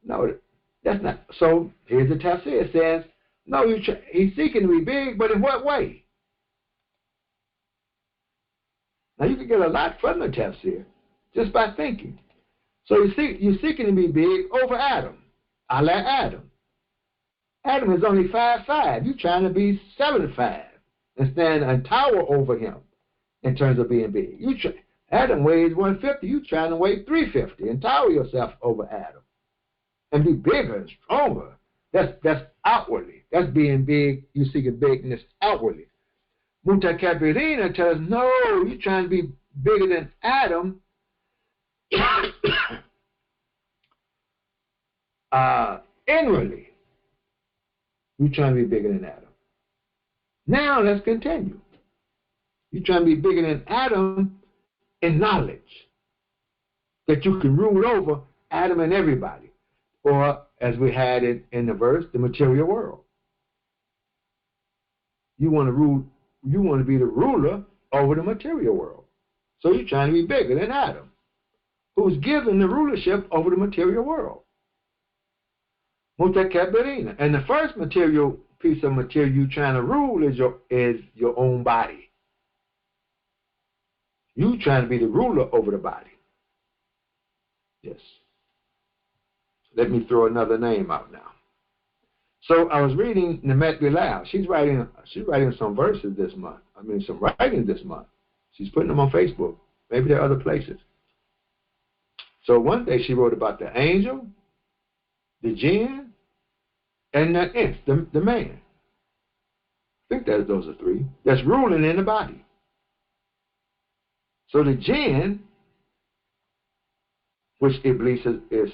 No, that's not. So here's the tafsir. It says, no, he's seeking to be big, but in what way? Now you can get a lot from the tafsir just by thinking. So you're seeking to be big over Adam. I like Adam. Adam is only 5'5". You trying to be 7'5" and stand and tower over him in terms of being big. Adam weighs 150. You trying to weigh 350 and tower yourself over Adam and be bigger and stronger. That's outwardly. That's being big. You seeking bigness outwardly. Mutakabirina tells us, no, you're trying to be bigger than Adam. Inwardly, you're trying to be bigger than Adam. Now let's continue. You're trying to be bigger than Adam in knowledge, that you can rule over Adam and everybody, or as we had it in the verse, the material world. You want to rule. You want to be the ruler over the material world. So you're trying to be bigger than Adam, who's given the rulership over the material world. Mutakabirina. And the first piece of material you're trying to rule is your own body. You trying to be the ruler over the body. Yes. Let me throw another name out now. So I was reading Nemet Bilal. She's writing some verses this month. Some writings this month. She's putting them on Facebook. Maybe there are other places. So one day she wrote about the angel, the jinn, and the ins, the man. I think those are three. That's ruling in the body. So the jinn, which Iblis is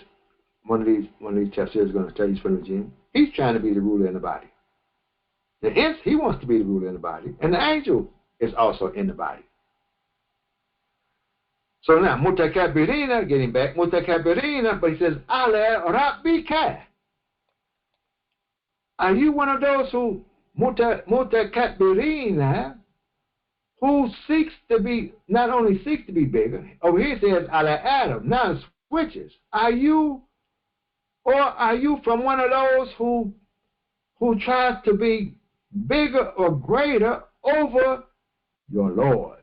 one of these tafsirs is going to tell you from the jinn, he's trying to be the ruler in the body. The ins, he wants to be the ruler in the body, and the angel is also in the body. So now, mutakabirina, getting back, mutakabirina, but he says, ala rabbika. Are you one of those who, mutakabirina, who seeks to be, not only seeks to be bigger, over here it says, ala Adam, now it switches. Are you from one of those who tries to be bigger or greater over your Lord?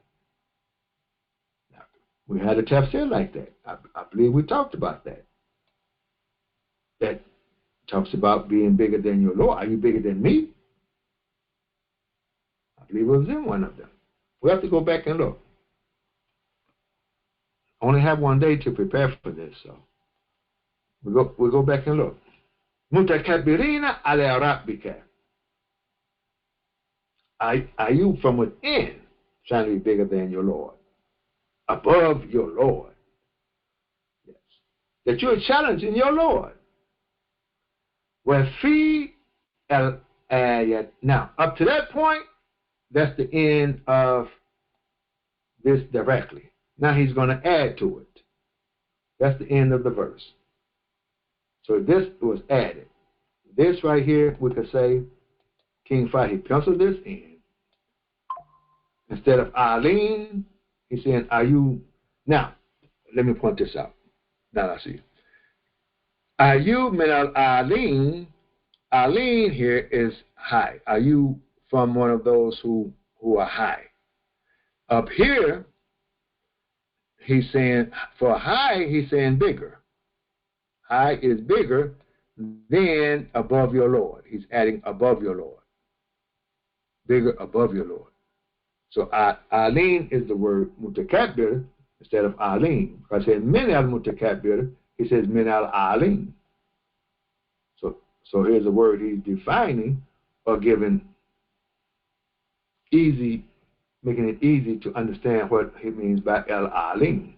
Now, we had a tafsir like that. I believe we talked about that. That talks about being bigger than your Lord. Are you bigger than me? I believe it was in one of them. We have to go back and look. I only have one day to prepare for this, so we'll go back and look. Mutakabirina ala rabbika. Are you from within trying to be bigger than your Lord? Above your Lord? Yes. That you're challenging your Lord. Well, now, up to that point, that's the end of this directly. Now he's going to add to it. That's the end of the verse. So this was added. This right here, we could say, King Fahd, he penciled this in. Instead of Aleen, he's saying, are you, now, let me point this out. Now I see. Are you min al Aleen? Aleen here is high. Are you from one of those who are high? Up here, he's saying, for high, he's saying bigger. High is bigger than above your Lord. He's adding above your Lord. Bigger above your Lord. So Aleen is the word mutakabir instead of Aleen. Because I said min al mutakabir, he says min al Aleen. So here's a word he's defining or giving easy, making it easy to understand what he means by al Aleen.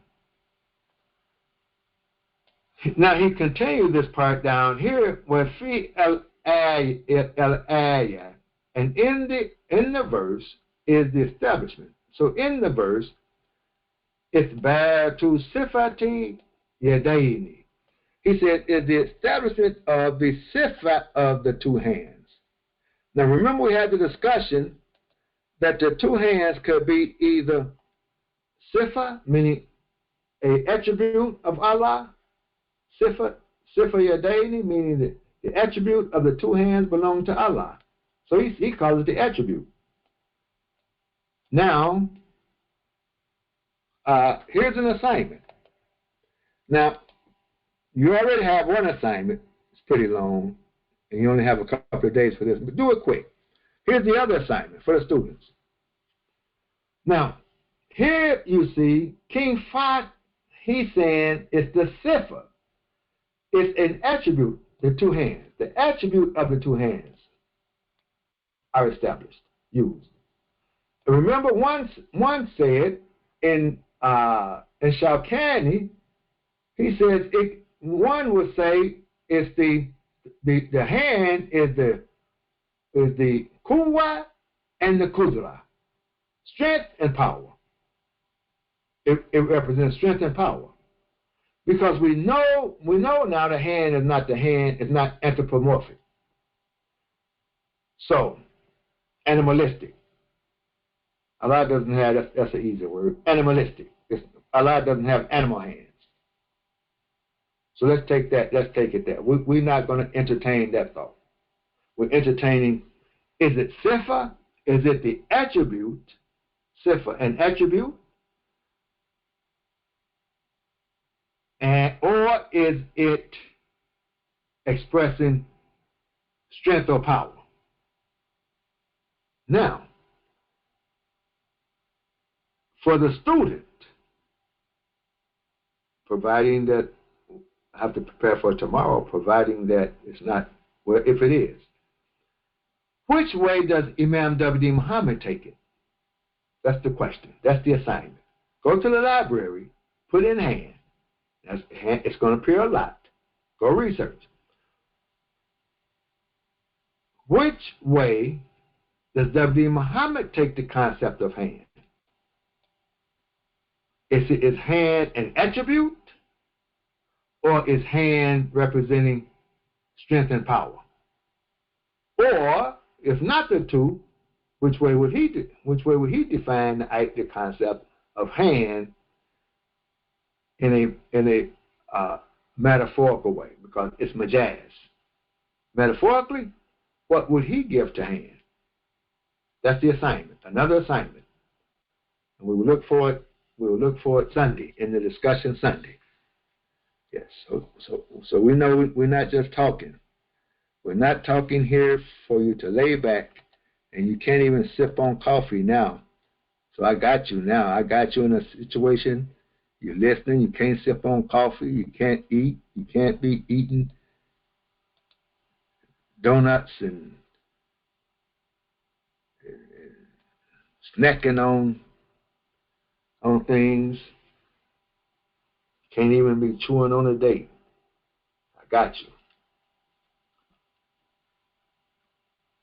Now he continues this part down here where fi al ayah, and in the verse is the establishment. So in the verse, it's batu sifati yadaini. He said is the establishment of the sifat of the two hands. Now remember we had the discussion that the two hands could be either sifa, meaning a attribute of Allah, sifa yadaini, meaning the attribute of the two hands belong to Allah. So he calls it the attribute. Now, here's an assignment. Now, you already have one assignment, pretty long, and you only have a couple of days for this, but do it quick. Here's the other assignment for the students. Now, here you see King Fahd, he's saying it's the sifa. It's an attribute, the two hands. The attribute of the two hands are established, used. And remember, one said in Shawkani, he says one would say it's the hand is the kuwa and the kudra, strength and power. It represents strength and power, because we know now the hand is not anthropomorphic. So animalistic. Allah doesn't have, that's an easy word, animalistic. Allah doesn't have animal hands. So let's take it there. We're not going to entertain that thought. We're entertaining, is it sifa? Is it the attribute, sifa, an attribute? Or is it expressing strength or power? Now, for the student, providing that I have to prepare for tomorrow, providing that it's not, well, if it is, which way does Imam W.D. Muhammad take it? That's the question. That's the assignment. Go to the library, put in hand. It's going to appear a lot. Go research. Which way does W.D. Muhammad take the concept of hand? Is hand an attribute, or is hand representing strength and power? Or, if not the two, which way would he define the concept of hand in a metaphorical way? Because it's majaz. Metaphorically, what would he give to hand? That's the assignment. Another assignment, and we will look for it. We will look for it Sunday, in the discussion Sunday. Yes, so we know we're not just talking. We're not talking here for you to lay back, and you can't even sip on coffee now. So I got you now. I got you in a situation. You're listening. You can't sip on coffee. You can't eat. You can't be eating donuts and snacking on things. Can't even be chewing on a date. I got you.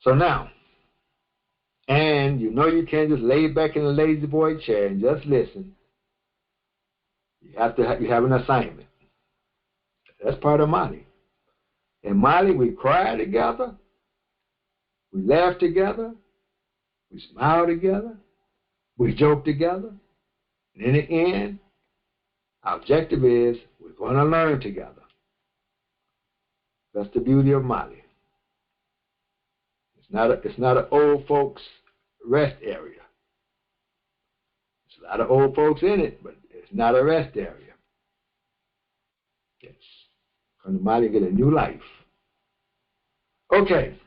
So now, and you know you can't just lay back in a lazy boy chair and just listen. You have an assignment. That's part of Mali. In Mali, we cry together, we laugh together, we smile together, we joke together, and in the end, our objective is we're going to learn together. That's the beauty of Mali. It's not an old folks rest area. There's a lot of old folks in it, but it's not a rest area. Yes. Going to Mali get a new life. Okay.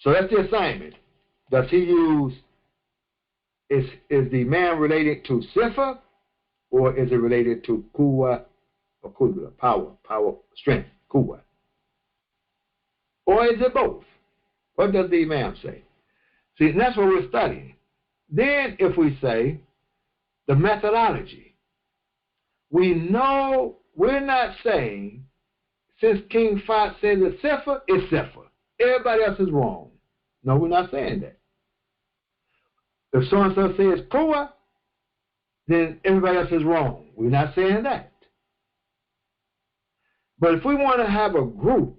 So that's the assignment. Does he use, is the man related to sifa, or is it related to kuwa or kudra, power, strength, kuwa? Or is it both? What does the Imam say? See, that's what we're studying. Then if we say the methodology, we know we're not saying, since King Fahd says that sifa is sifa, everybody else is wrong. No, we're not saying that. If so-and-so says kuwa, then everybody else is wrong. We're not saying that. But if we want to have a group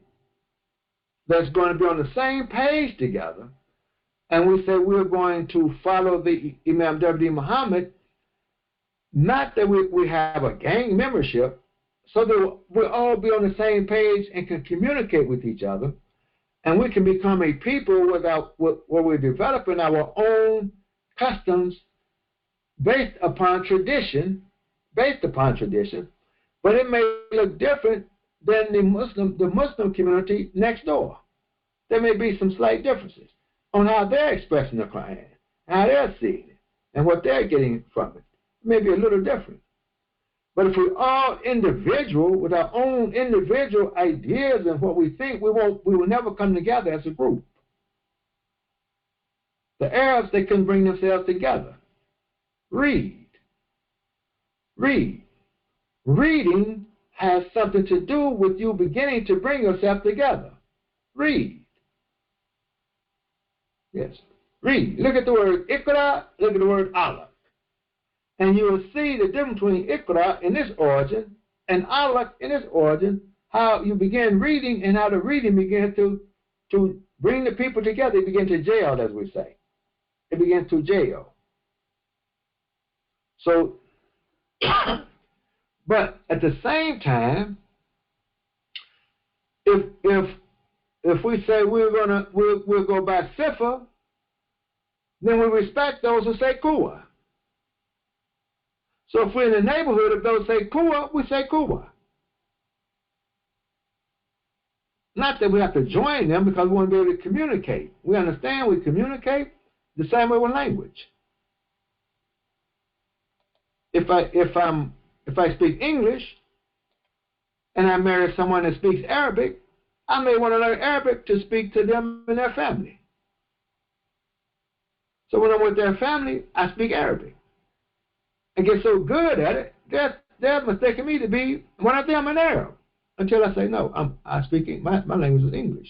that's going to be on the same page together, and we say we're going to follow the Imam W.D. Muhammad, not that we have a gang membership, so that we'll all be on the same page and can communicate with each other, and we can become a people where we're developing our own customs based upon tradition, but it may look different than the Muslim community next door. There may be some slight differences on how they're expressing the Quran, how they're seeing it, and what they're getting from it. It may be a little different. But if we're all individual with our own individual ideas and what we think, we will never come together as a group. The Arabs, they couldn't bring themselves together. Read. Reading has something to do with you beginning to bring yourself together. Read. Yes. Read. Look at the word Iqra, look at the word alaq. And you will see the difference between Iqra in its origin and alaq in its origin, how you begin reading and how the reading begins to bring the people together. It begins to jail, as we say. It begins to jail. So, but at the same time, if we say we'll go by Sifa, then we respect those who say Kuwa. So if we're in the neighborhood of those who say Kuwa, we say Kuwa. Not that we have to join them because we want to be able to communicate. We understand we communicate the same way with language. If I speak English and I marry someone that speaks Arabic, I may want to learn Arabic to speak to them and their family. So when I'm with their family, I speak Arabic. I get so good at it, they're mistaking me to be one of them, an Arab. Until I say, no, I speak, my language is English.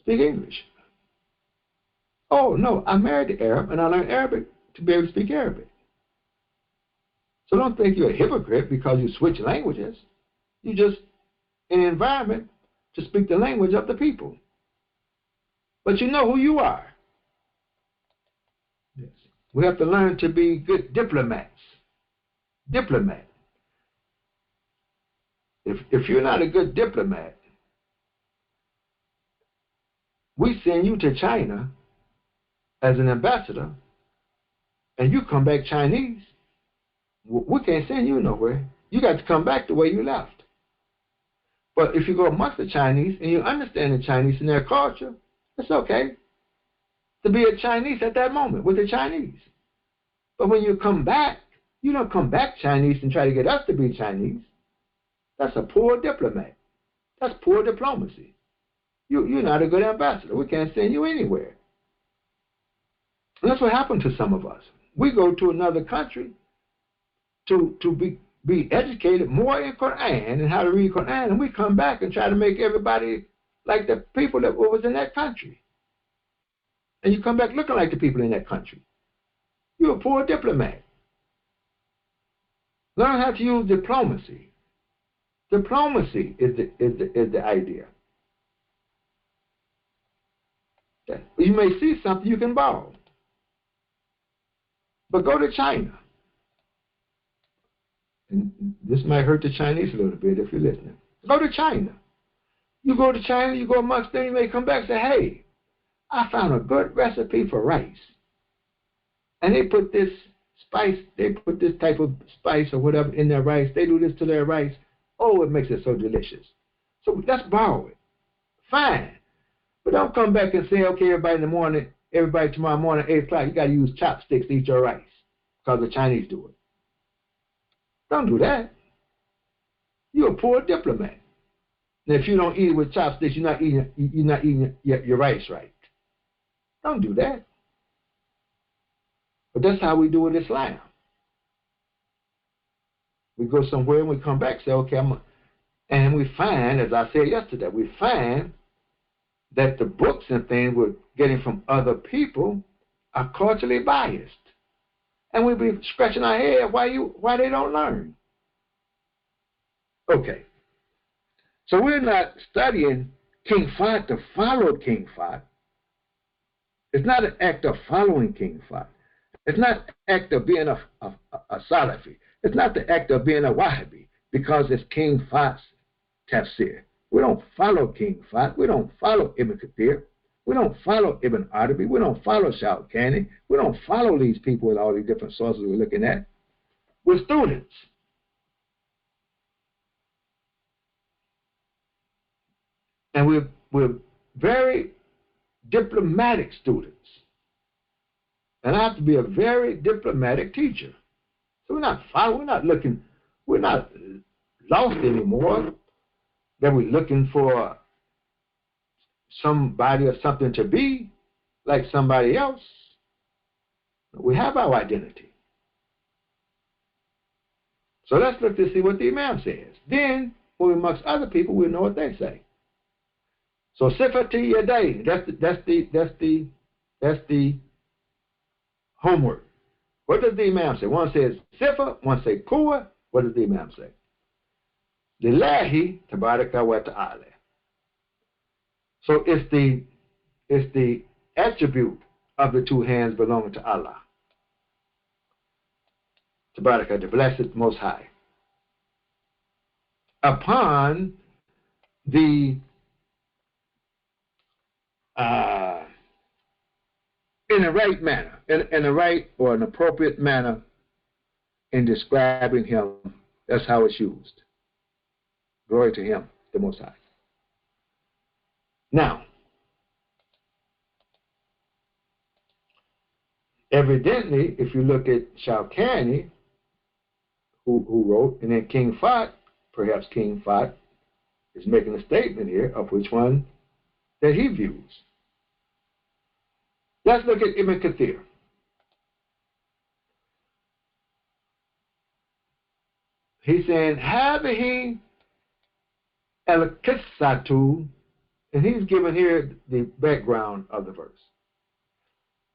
Speak English. Oh, no, I married an Arab and I learned Arabic to be able to speak Arabic. So don't think you're a hypocrite because you switch languages. You just in an environment to speak the language of the people. But you know who you are. Yes. We have to learn to be good diplomats. Diplomat. If you're not a good diplomat, we send you to China as an ambassador, and you come back Chinese, we can't send you nowhere. You got to come back the way you left. But if you go amongst the Chinese and you understand the Chinese and their culture, it's okay to be a Chinese at that moment with the Chinese. But when you come back, you don't come back Chinese and try to get us to be Chinese. That's a poor diplomat. That's poor diplomacy. You're not a good ambassador. We can't send you anywhere. And that's what happened to some of us. We go to another country to be educated more in Quran and how to read Quran, and we come back and try to make everybody like the people that was in that country. And you come back looking like the people in that country. You're a poor diplomat. Learn how to use diplomacy. Diplomacy is the idea. You may see something you can borrow. But go to China. And this might hurt the Chinese a little bit if you're listening. Go to China. You go to China, you go amongst them, you may come back and say, hey, I found a good recipe for rice. And they put this spice, they put this type of spice or whatever in their rice. They do this to their rice. Oh, it makes it so delicious. So let's borrow it. Fine. But don't come back and say, okay, everybody tomorrow morning, 8 o'clock, you got to use chopsticks to eat your rice because the Chinese do it. Don't do that. You're a poor diplomat. And if you don't eat it with chopsticks, you're not eating your rice right. Don't do that. But that's how we do it in Islam. We go somewhere and we come back and say, okay, and we find, as I said yesterday, we find that the books and things we're getting from other people are culturally biased. And we be scratching our head why they don't learn. Okay. So we're not studying King Fahd to follow King Fahd. It's not an act of following King Fahd. It's not an act of being a Salafi. It's not the act of being a Wahhabi because it's King Fahd's tafsir. We don't follow King Fahd. We don't follow Ibn Katheer. We don't follow Ibn Arabi. We don't follow Shawkani. We don't follow these people with all these different sources we're looking at. We're students. And we're very diplomatic students. And I have to be a very diplomatic teacher. So we're not lost anymore, that we're looking for somebody or something to be like somebody else. We have our identity. So let's look to see what the Imam says. Then, when we amongst other people, we'll know what they say. So sifati yaday, that's the homework. What does the Imam say? One says sifa, one says kuwa. What does the Imam say? Lillahi tabaraka wa ta'ala. So it's the attribute of the two hands belonging to Allah. Tabaraka, the blessed Most High. Upon the in a right manner, in a right or an appropriate manner in describing Him. That's how it's used. Glory to Him, the Most High. Now, evidently, if you look at Shawkani, who wrote, and then King Fahd, perhaps King Fahd is making a statement here of which one that he views. Let's look at Ibn Katheer. He's saying, Hadihi al-Qissatu, and he's given here the background of the verse.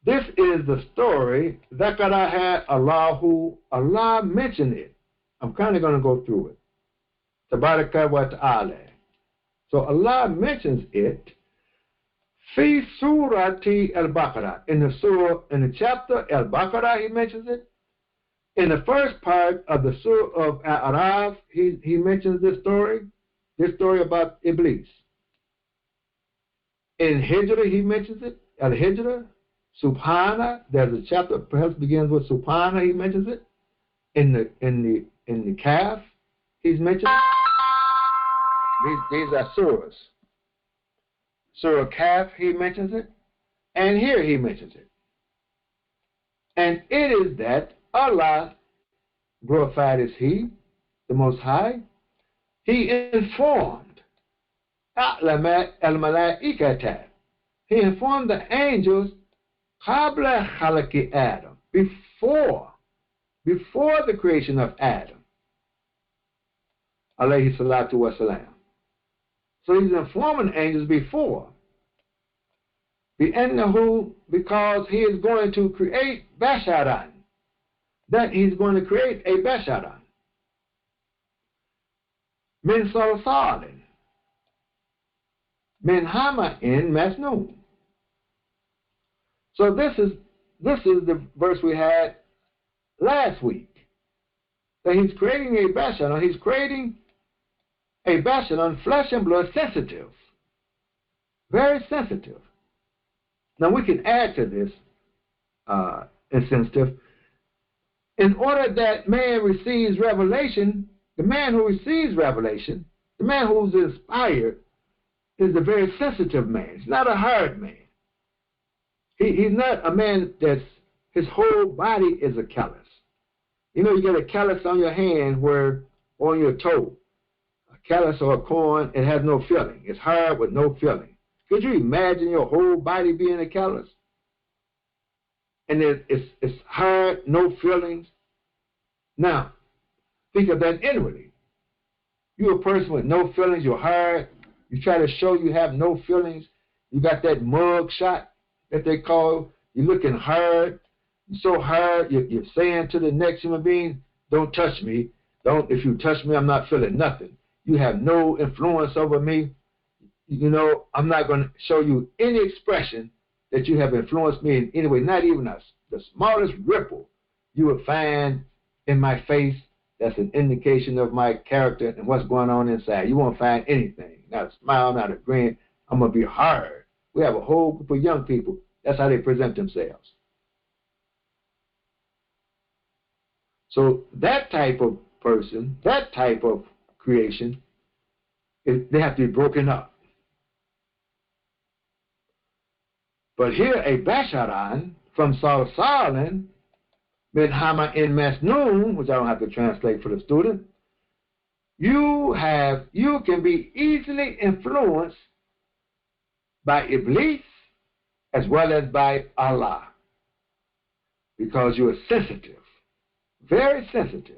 This is the story, Zakaraha Allahu, Allah mentioned it. I'm kind of going to go through it. Tabaraka wa ta'ala. So Allah mentions it, Fi Surati al-Baqarah. In the chapter al-Baqarah, He mentions it. In the first part of the Surah of Al-Araf, he mentions this story about Iblis. In Hijrah, He mentions it. Al-Hijrah, Subhana, there's a chapter perhaps begins with Subhana, He mentions it. In the Kaf, He's mentioned it. These are surahs. Surah Kaf, He mentions it. And here He mentions it. And it is that Allah, glorified is He, the Most High, He informed al-malaikata. He informed the angels qabla khalaqi Adam, before the creation of Adam, alayhi salatu wasalam. So He's informing the angels before. Because He is going to create basharan, that He's going to create a basharan. Min salsalin, min hama'in masnoon. So this is the verse we had last week. That He's creating a basharan. He's creating a basharan, flesh and blood, sensitive. Very sensitive. Now we can add to this insensitive. In order that man receives revelation, the man who receives revelation, the man who's inspired, is a very sensitive man. He's not a hard man. He's not a man that's, his whole body is a callus. You know, you get a callus on your hand or on your toe. A callus or a corn, it has no feeling. It's hard with no feeling. Could you imagine your whole body being a callus? And it's hard, no feelings. Now, think of that inwardly. You're a person with no feelings, you're hard, you try to show you have no feelings, you got that mug shot that they call, you're looking hard, you're so hard, you're saying to the next human being, don't touch me, if you touch me, I'm not feeling nothing. You have no influence over me. You know, I'm not going to show you any expression that you have influenced me in any way, not even the smallest ripple you will find in my face. That's an indication of my character and what's going on inside. You won't find anything, not a smile, not a grin. I'm going to be hard. We have a whole group of young people. That's how they present themselves. So that type of person, that type of creation, they have to be broken up. But here a Basharan from Salsalin, min Hama in Masnoon, which I don't have to translate for the student, you can be easily influenced by Iblis as well as by Allah, because you are sensitive, very sensitive.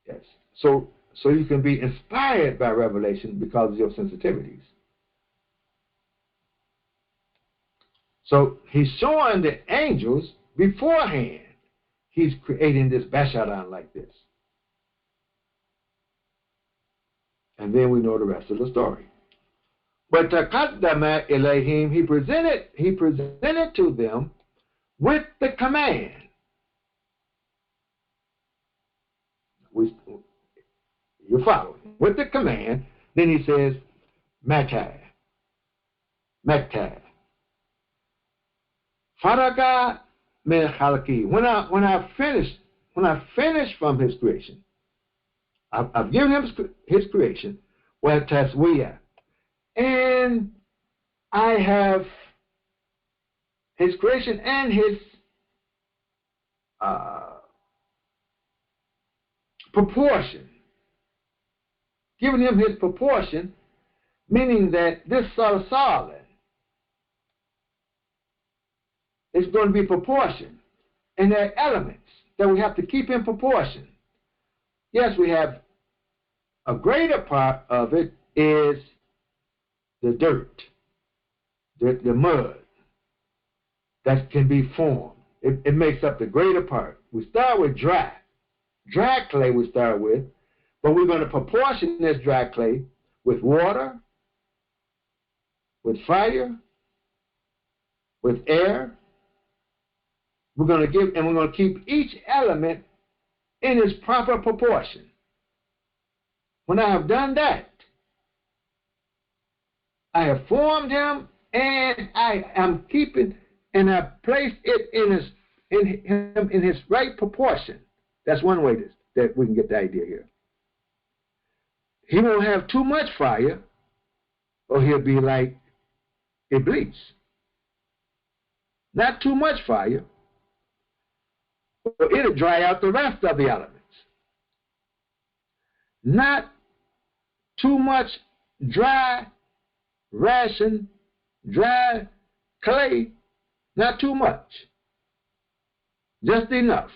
Yes. So you can be inspired by revelation because of your sensitivities. So he's showing the angels beforehand. He's creating this Basharan like this. And then we know the rest of the story. But taqaddama ilayhim, he presented to them with the command. You follow. With the command, then he says, Matai. Faraga min khalqi. When I finish from his creation, I've given him his creation, wa taswiya, and I have his creation and his proportion. Giving him his proportion, meaning that this salsalin is going to be proportion. And there are elements that we have to keep in proportion. Yes, we have a greater part of it is the dirt, the mud that can be formed. It makes up the greater part. We start with dry clay we start with, but we're going to proportion this dry clay with water, with fire, with air. We're going to keep each element in its proper proportion. When I have done that, I have formed him, and I am keeping, and I placed it in his right proportion. That's one way that we can get the idea here. He won't have too much fire, or he'll be like Iblis. Not too much fire, or it'll dry out the rest of the elements. Not too much dry clay, not too much. Just enough.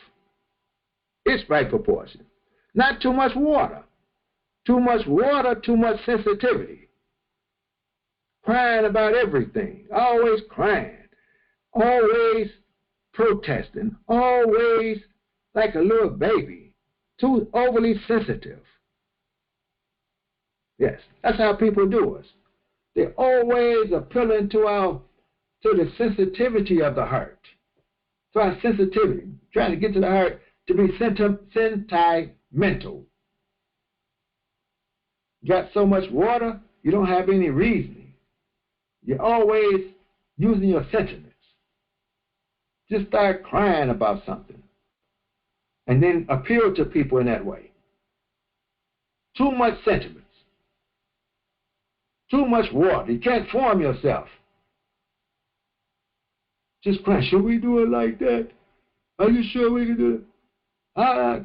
It's right proportion. Not too much water. Too much water, too much sensitivity. Crying about everything. Always crying. Always protesting. Always like a little baby. Too overly sensitive. Yes, that's how people do us. They're always appealing to the sensitivity of the heart. To our sensitivity. Trying to get to the heart to be sentimental. Got so much water, you don't have any reasoning. You're always using your sentiments. Just start crying about something. And then appeal to people in that way. Too much sentiments. Too much water. You can't form yourself. Just cry. Should we do it like that? Are you sure we can do it?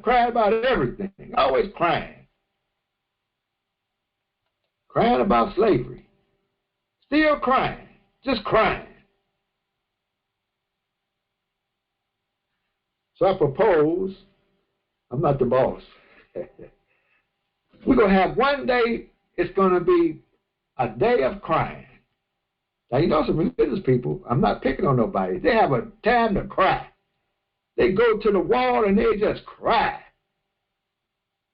Cry about everything. Always crying. Crying about slavery. Still crying. Just crying. So I propose, I'm not the boss. We're going to have one day, it's going to be a day of crying. Now, you know some religious people, I'm not picking on nobody, they have a time to cry. They go to the wall and they just cry.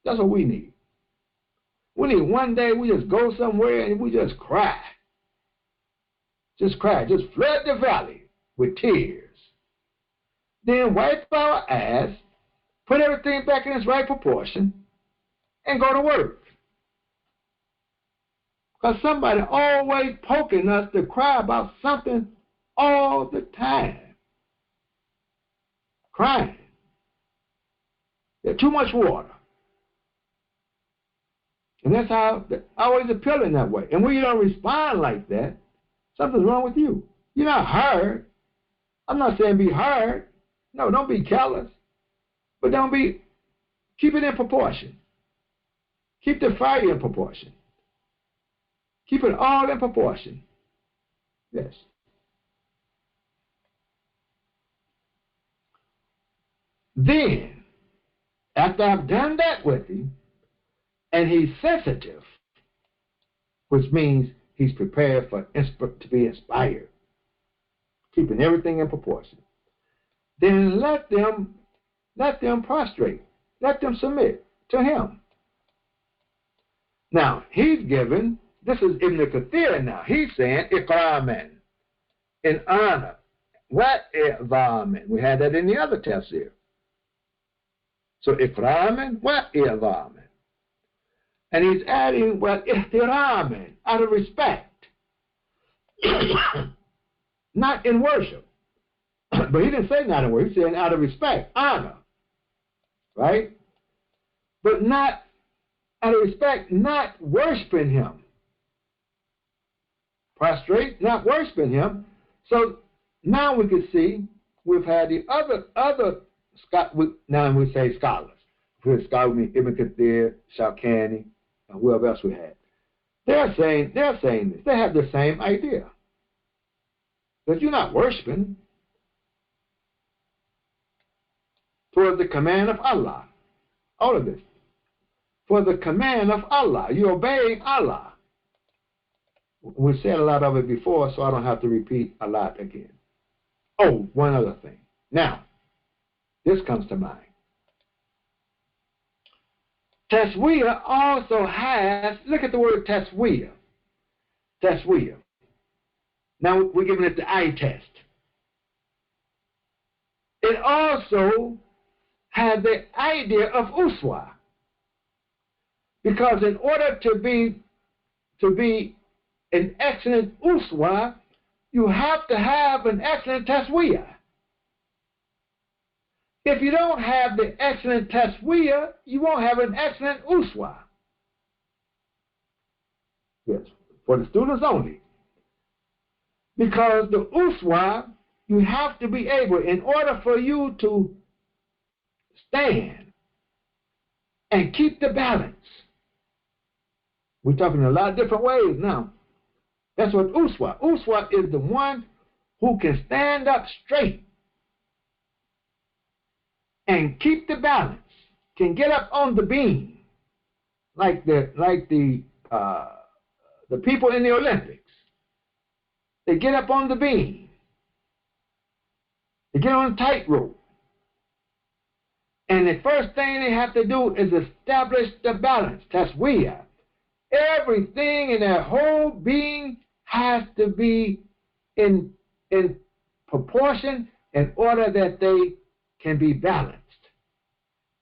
That's what we need. We need one day we just go somewhere and we just cry. Just cry. Just flood the valley with tears. Then wipe our ass, put everything back in its right proportion, and go to work. Because somebody always poking us to cry about something all the time. Crying. There's too much water. And that's how, always appealing that way. And when you don't respond like that, Something's wrong with you. You're not hard. I'm not saying be hard. No, don't be callous. But keep it in proportion. Keep the fire in proportion. Keep it all in proportion. Yes. Then, after I've done that with him, and he's sensitive, which means he's prepared to be inspired, keeping everything in proportion, then let them prostrate. Let them submit to him. Now, he's given, this is Ibn Katheer now, he's saying, ikraman, in honor. What i'zaman? We had that in the other tafsir. So, ikraman, what i'zaman? And he's adding, what ihtiraman, out of respect. Not in worship. But he didn't say not in worship, he said out of respect, honor. Right? But not out of respect, not worshiping him. Prostrate, not worshiping him. So now we can see we've had the other now we say scholars. We scholars Ibn Katheer, Shawkani, and whoever else we had. They're saying this. They have the same idea. That you're not worshiping towards the command of Allah. All of this. For the command of Allah. You're obeying Allah. We said a lot of it before, so I don't have to repeat a lot again. Oh, one other thing. Now, this comes to mind. Taswiyah also has, look at the word taswiyah. Taswiyah. Now we're giving it the eye test. It also has the idea of uswa. Because in order to be an excellent uswa, you have to have an excellent taswiyah. If you don't have the excellent taswiyah, you won't have an excellent uswa. Yes, for the students only. Because the uswa, you have to be able, in order for you to stand and keep the balance. We're talking in a lot of different ways now. That's what uswa. Uswa is the one who can stand up straight and keep the balance, can get up on the beam, like the people in the Olympics. They get up on the beam. They get on a tightrope. And the first thing they have to do is establish the balance, taswiyah. Everything in their whole being has to be in proportion in order that they can be balanced.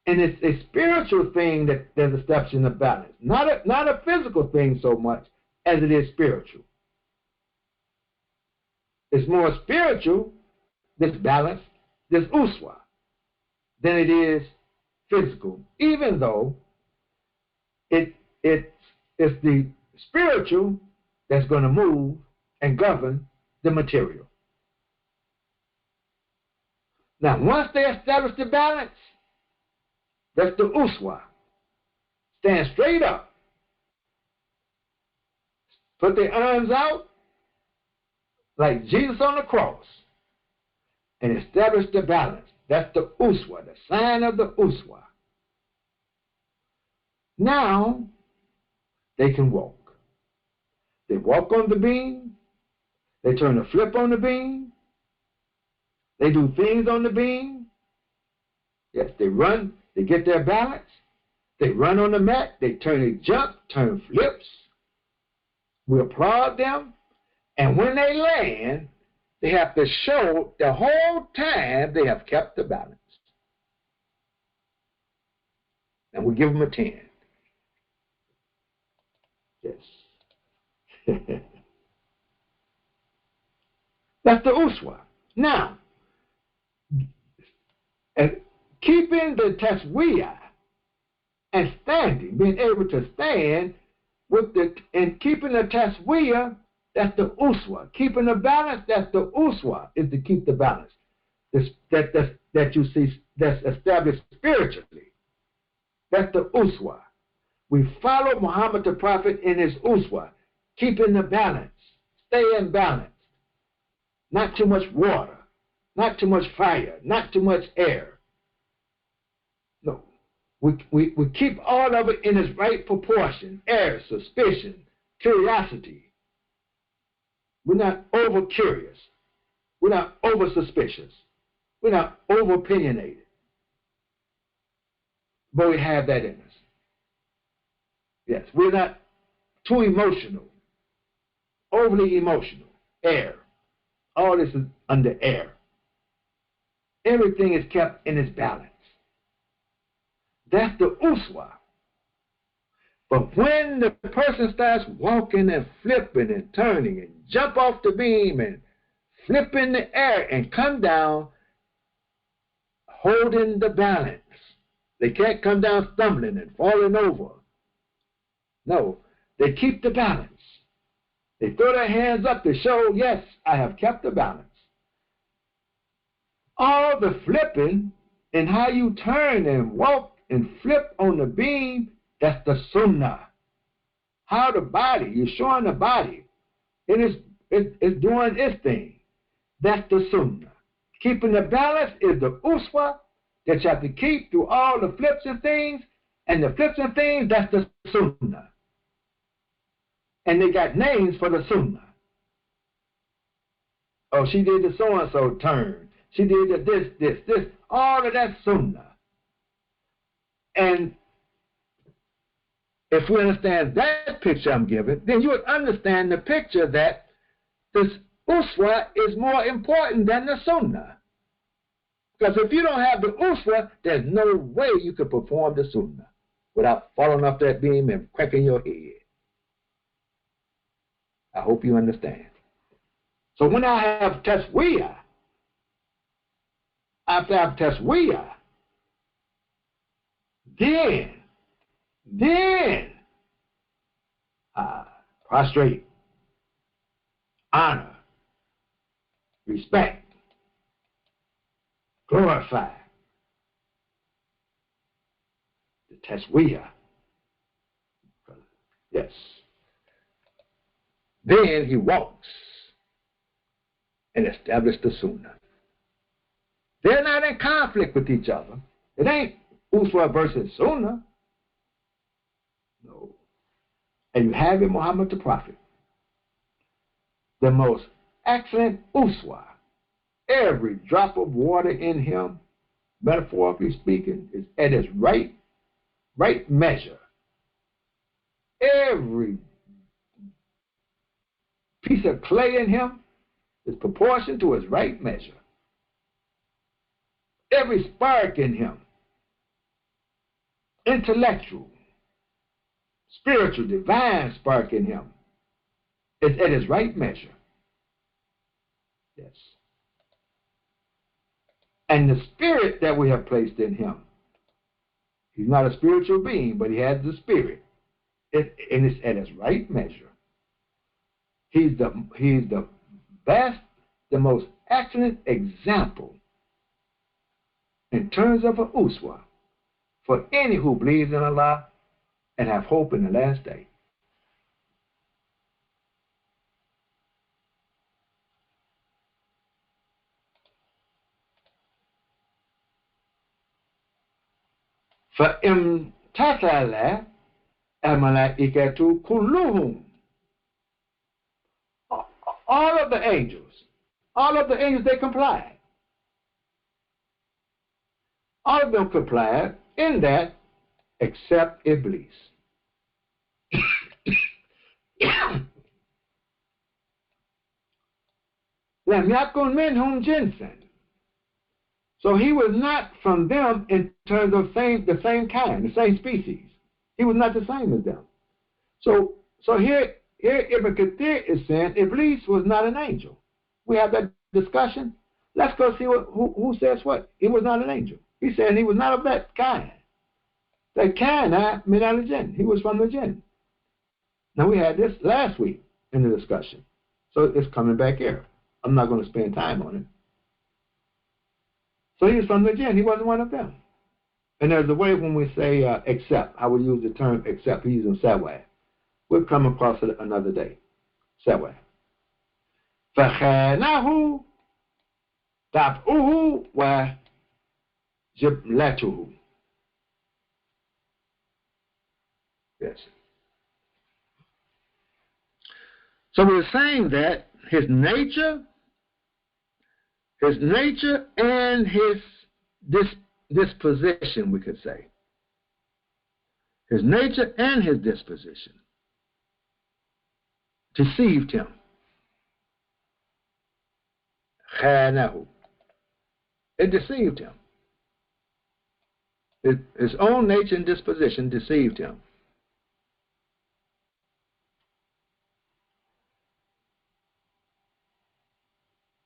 And it's a spiritual thing that there's establishing the balance, not a physical thing so much as it is spiritual. It's more spiritual, this balance, this uswa, than it is physical, even though it's the spiritual that's going to move and govern the material. Now, once they establish the balance, that's the uswa. Stand straight up. Put their arms out like Jesus on the cross and establish the balance. That's the uswa, the sign of the uswa. Now, they can walk. They walk on the beam. They turn a flip on the beam. They do things on the beam. Yes, they run. They get their balance. They run on the mat. They jump, turn flips. We applaud them. And when they land, they have to show the whole time they have kept the balance. And we give them a 10. Yes. That's the uswa. Now, keeping the taswiyah and standing, being able to stand and keeping the taswiyah That's the uswa. Keeping the balance, that's the uswa, is to keep the balance. That you see that's established spiritually. That's the uswa. We follow Muhammad the Prophet in his uswa, keeping the balance, stay in balance. Not too much water, not too much fire, not too much air. No. We keep all of it in its right proportion. Air, suspicion, curiosity. We're not over curious. We're not over suspicious. We're not over opinionated. But we have that in us. Yes, we're not too emotional, overly emotional. Air. All this is under air. Everything is kept in its balance. That's the uswa. But when the person starts walking and flipping and turning and jump off the beam and flip in the air and come down holding the balance, they can't come down stumbling and falling over. No, they keep the balance. They throw their hands up to show, yes, I have kept the balance. All the flipping and how you turn and walk and flip on the beam, that's the sunnah. How the body, you're showing the body, it's doing its thing. That's the sunnah. Keeping the balance is the uswa that you have to keep through all the flips and things, and the flips and things, that's the sunnah. And they got names for the sunnah. Oh, she did the so-and-so turn. She did the this. All of that sunnah. And if we understand that picture I'm giving, then you would understand the picture that this uswa is more important than the sunnah. Because if you don't have the uswa, there's no way you could perform the sunnah without falling off that beam and cracking your head. I hope you understand. So when I have taswiyah, after I have taswiyah, then prostrate, honor, respect, glorify. The taswiyah. Yes. Then he walks and establishes the sunnah. They're not in conflict with each other. It ain't uswa versus sunnah. No. And you have in Muhammad the Prophet the most excellent uswa. Every drop of water in him, metaphorically speaking, is at its right measure. Every piece of clay in him is proportioned to its right measure. Every spark in him, intellectual, spiritual, divine spark in him, is at its right measure. Yes. And the spirit that we have placed in him, he's not a spiritual being, but he has the spirit, and it's at its right measure. He's the best, the most excellent example in terms of a uswa for any who believes in Allah and have hope in the last day. فَإِمْتَثَلَ الْمَلَائِكَةُ كُلُّهُمْ. All of the angels, they complied. All of them complied in that except Iblis. لَمْ يَكُنْ مِنْهُمْ جِنْسًا. So he was not from them in terms of the same kind, the same species. He was not the same as them. So here Ibn Katheer is saying Iblis was not an angel. We have that discussion. Let's go see who says what. He was not an angel. He's saying he was not of that kind. That kind, min al-jinn. He was from the jinn. Now we had this last week in the discussion. So it's coming back here. I'm not going to spend time on it. So he was from the jinn. He wasn't one of them. And there's a way when we say accept, I would use the term accept. He's in Sawad. We'll come across it another day. Sawad. فَخَانَهُ تَبْعُهُ وَجِبْلَتُهُ. Yes. So we're saying that his nature and his disposition, we could say. His nature and his disposition deceived him. خانه. It deceived him. His own nature and disposition deceived him.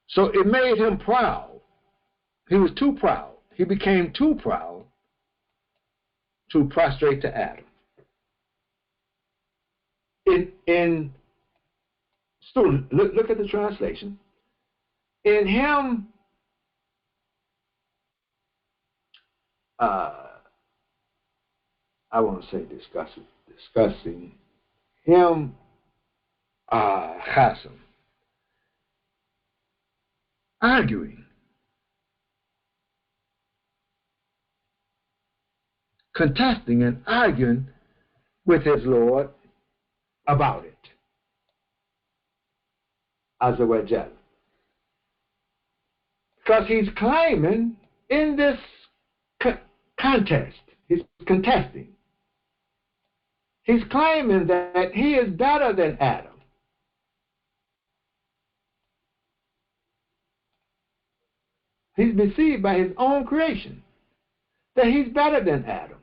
So it made him proud. He was too proud. He became too proud to prostrate to Adam. Student, look at the translation. In him, I won't say discussing him, Hassan, arguing, contesting and arguing with his Lord about it. Azza wa Jal. Because he's claiming in this contest, he's contesting. He's claiming that he is better than Adam. He's deceived by his own creation, that he's better than Adam.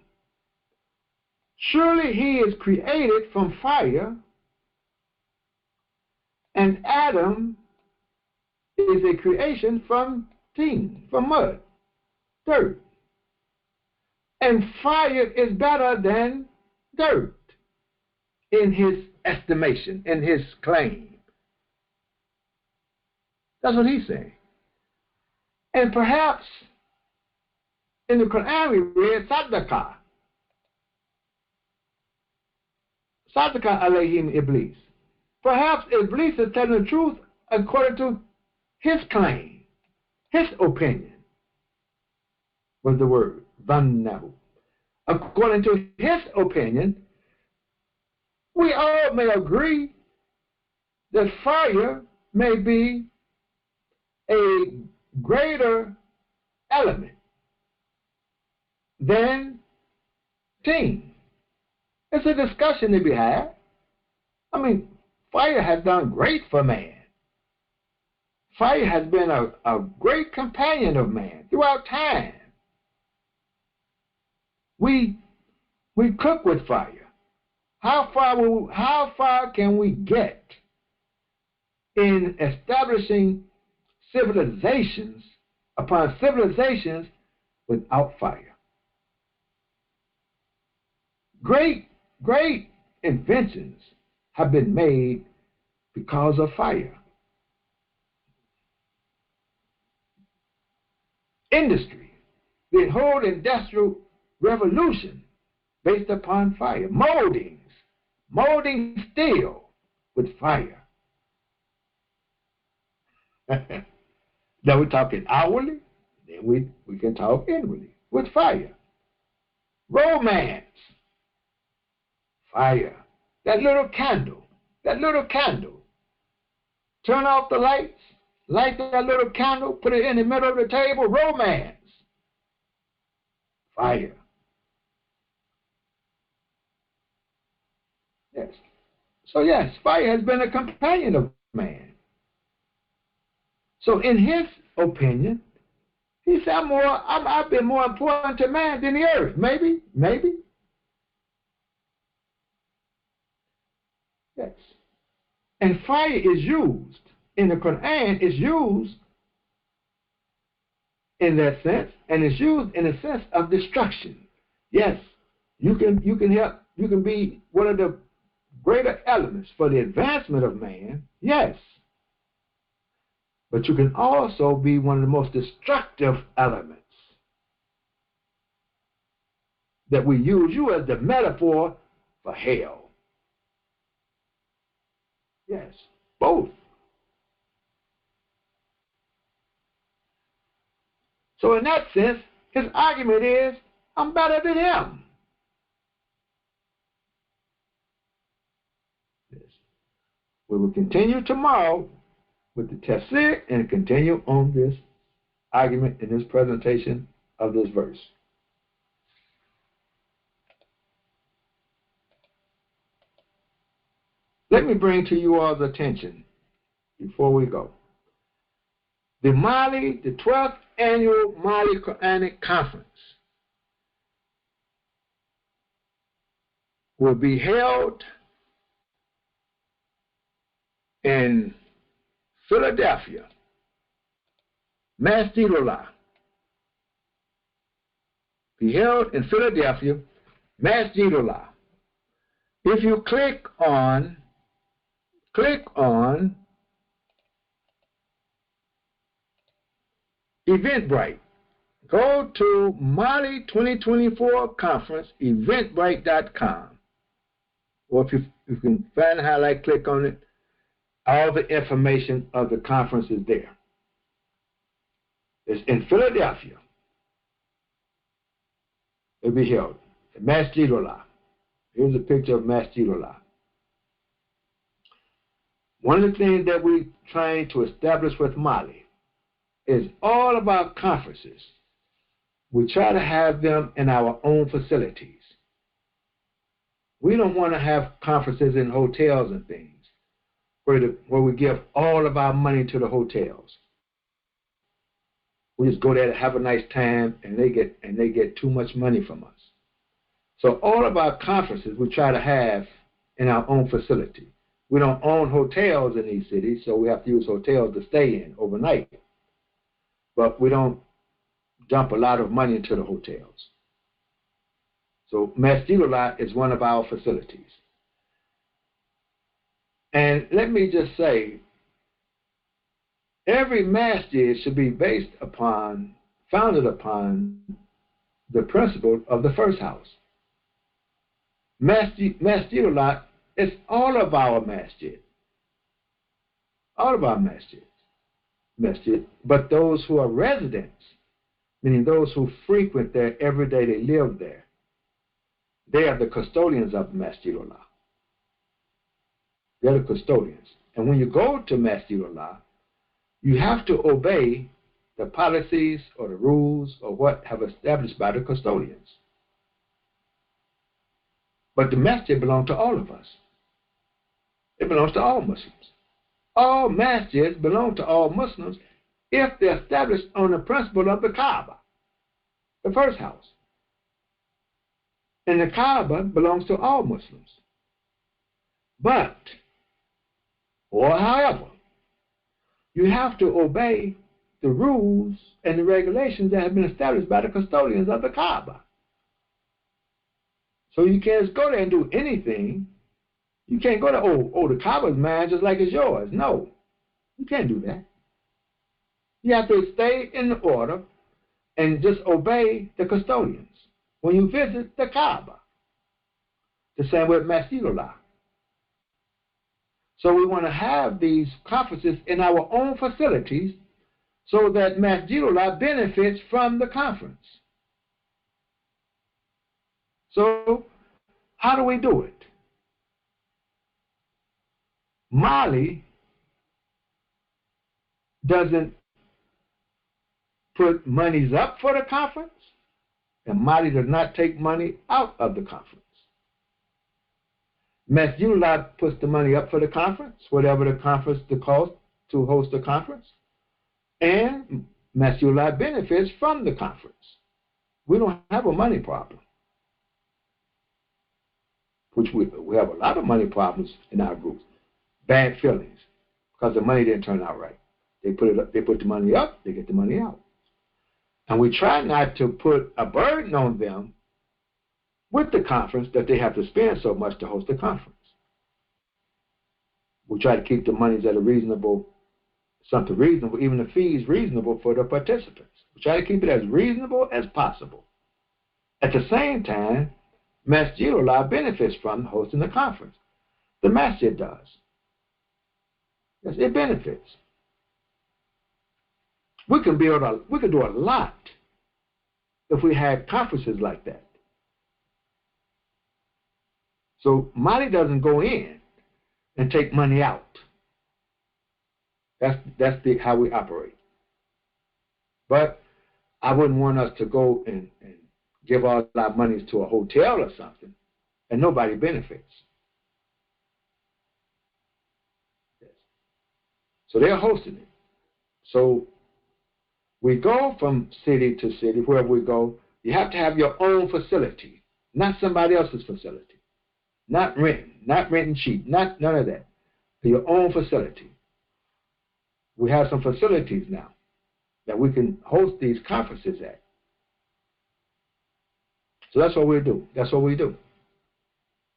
Surely he is created from fire, and Adam is a creation from tin, from mud, dirt. And fire is better than dirt in his estimation, in his claim. That's what he's saying. And perhaps in the Quran we read Sadaka. Sadaka alayhim Iblis. Perhaps Iblis is telling the truth according to his claim, his opinion was the word, dhannahu. According to his opinion, we all may agree that fire may be a greater element than tin. It's a discussion to be had. I mean, fire has done great for man. Fire has been a great companion of man throughout time. We cook with fire. How far can we get in establishing civilizations upon civilizations without fire? Great inventions have been made because of fire. Industry, the whole industrial revolution based upon fire. Molding steel with fire. Now we're talking outwardly, then we can talk inwardly with fire. Romance, fire. That little candle. Turn off the lights, light that little candle, put it in the middle of the table, romance. Fire. Yes. So yes, fire has been a companion of man. So in his opinion, he said, I've been more important to man than the earth. Maybe. Yes. And fire is used in the Quran, is used in that sense, and it's used in a sense of destruction. Yes, you can be one of the greater elements for the advancement of man. Yes, But you can also be one of the most destructive elements that we use you as the metaphor for hell. Yes, both. So in that sense, his argument is, I'm better than him. Yes. We will continue tomorrow with the tafsir and continue on this argument in this presentation of this verse. Let me bring to you all's attention before we go. The 12th annual Mali Quranic Conference will be held in Philadelphia, Masjidullah. Be held in Philadelphia, Masjidullah. If you click on Eventbrite, go to Mali 2024 Conference, eventbrite.com. Or if you can find a highlight, click on it. All the information of the conference is there. It's in Philadelphia. It'll be held at Masjidullah. Here's a picture of Masjidullah. One of the things that we're trying to establish with Mali is all of our conferences. We try to have them in our own facilities. We don't want to have conferences in hotels and things where we give all of our money to the hotels. We just go there to have a nice time, and they get too much money from us. So all of our conferences we try to have in our own facility. We don't own hotels in these cities, so we have to use hotels to stay in overnight. But we don't dump a lot of money into the hotels. So Masjidullah is one of our facilities. And let me just say, every masjid should be founded upon the principle of the first house. Masjidullah is all of our masjid. All of our masjid. But those who are residents, meaning those who frequent there every day, they live there, they are the custodians of Masjidullah. They're the custodians. And when you go to Masjidullah, you have to obey the policies or the rules or what have established by the custodians. But the masjid belongs to all of us. It belongs to all Muslims. All masjids belong to all Muslims if they're established on the principle of the Kaaba, the first house. And the Kaaba belongs to all Muslims. However, you have to obey the rules and the regulations that have been established by the custodians of the Kaaba. So you can't just go there and do anything. You can't go there, the Kaaba's mine just like it's yours. No, you can't do that. You have to stay in the order and just obey the custodians when you visit the Kaaba. The same with Masjidullah. So we want to have these conferences in our own facilities so that Masjidullah benefits from the conference. So how do we do it? Mali doesn't put monies up for the conference, and Mali does not take money out of the conference. Masjidullah puts the money up for the conference, whatever the conference, the cost to host the conference, and Masjidullah benefits from the conference. We don't have a money problem, which we have a lot of money problems in our groups. Bad feelings because the money didn't turn out right. They put it up, they put the money up, they get the money out. And we try not to put a burden on them with the conference that they have to spend so much to host the conference. We try to keep the monies at a reasonable something reasonable, even the fees reasonable for the participants. We try to keep it as reasonable as possible. At the same time, Masjid Allah benefits from hosting the conference. The masjid does. Yes, it benefits. We can do a lot if we had conferences like that. So Mali doesn't go in and take money out. That's how we operate. But I wouldn't want us to go and give all our monies to a hotel or something, and nobody benefits. Yes. So they're hosting it. So we go from city to city, wherever we go. You have to have your own facility, not somebody else's facility. Not renting cheap, none of that. Your own facility. We have some facilities now that we can host these conferences at. So that's what we do. That's what we do.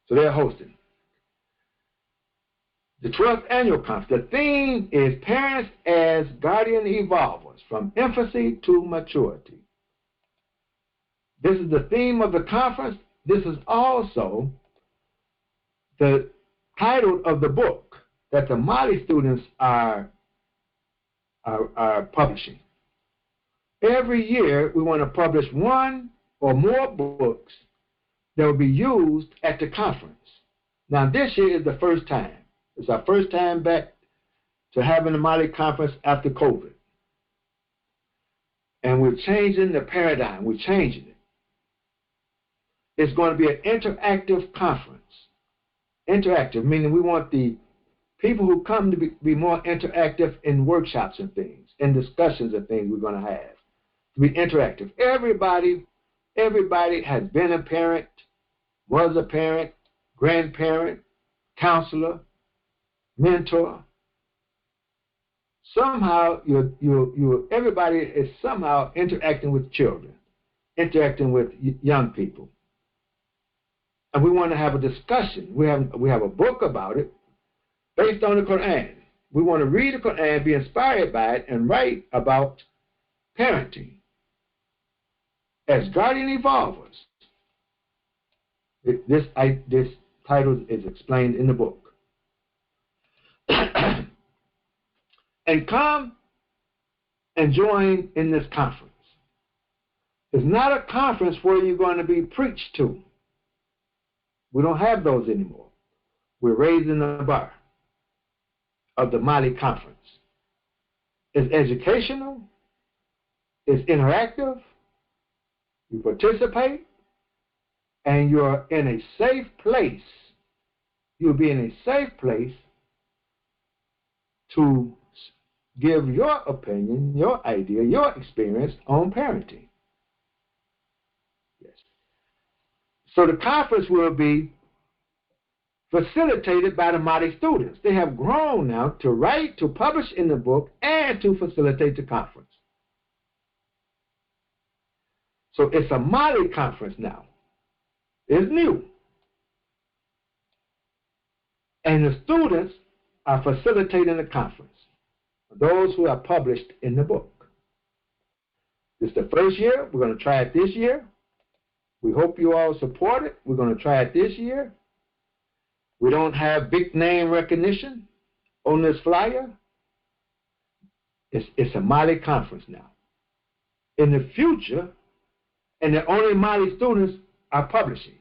So they're hosting. The 12th annual conference. The theme is Parents as Guardian Evolvers from Infancy to Maturity. This is the theme of the conference. This is also the title of the book that the Mali students are publishing. Every year, we want to publish one or more books that will be used at the conference. Now, this year is the first time. It's our first time back to having the Mali conference after COVID. And we're changing the paradigm. We're changing it. It's going to be an interactive conference. Interactive, meaning we want the people who come to be more interactive in workshops and things, in discussions and things we're going to have. To be interactive. Everybody has been a parent, was a parent, grandparent, counselor, mentor. Somehow, everybody is somehow interacting with children, interacting with young people. And we want to have a discussion. We have a book about it based on the Quran. We want to read the Quran, be inspired by it, and write about parenting as guardian evolvers. This title is explained in the book. And come and join in this conference. It's not a conference where you're going to be preached to. We don't have those anymore. We're raising the bar of the Mali conference. It's educational. It's interactive. You participate, and you're in a safe place. You'll be in a safe place to give your opinion, your idea, your experience on parenting. Yes. So the conference will be facilitated by the Mali students. They have grown now to write, to publish in the book, and to facilitate the conference. So it's a Mali conference now. It's new. And the students are facilitating the conference. Those who are published in the book. This is the first year. We're going to try it this year. We hope you all support it. We're going to try it this year. We don't have big name recognition on this flyer. It's a Mali conference now. In the future, and the only Mali students are publishing,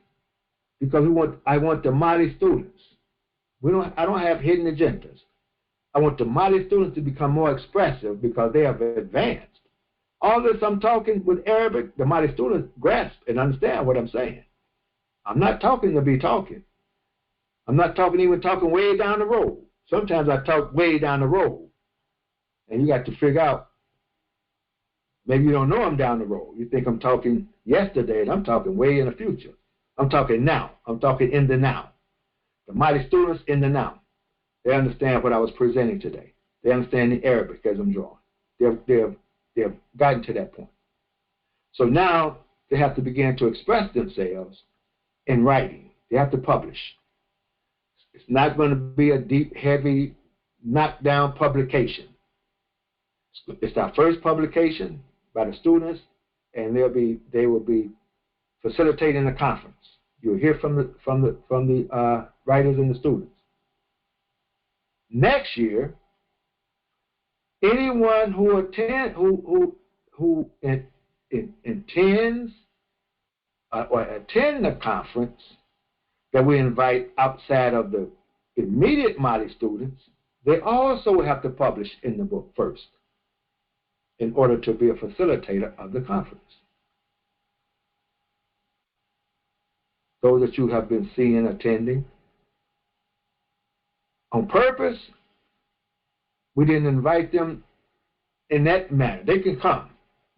because I want the Mali students. I don't have hidden agendas. I want the Mali students to become more expressive because they have advanced. All this I'm talking with Arabic, the Mali students grasp and understand what I'm saying. I'm not talking to be talking. I'm not even talking way down the road. Sometimes I talk way down the road. And you got to figure out, maybe you don't know I'm down the road. You think I'm talking yesterday, and I'm talking way in the future. I'm talking now. I'm talking in the now. The Mali students in the now. They understand what I was presenting today. They understand the Arabic as I'm drawing. They've gotten to that point. So now they have to begin to express themselves in writing. They have to publish. It's not going to be a deep, heavy, knockdown publication. It's our first publication by the students, and they will be facilitating the conference. You'll hear from the writers and the students. Next year, anyone who intends or attend the conference that we invite outside of the immediate Mali students, they also have to publish in the book first in order to be a facilitator of the conference. Those that you have been seeing attending, on purpose, we didn't invite them in that manner. They can come,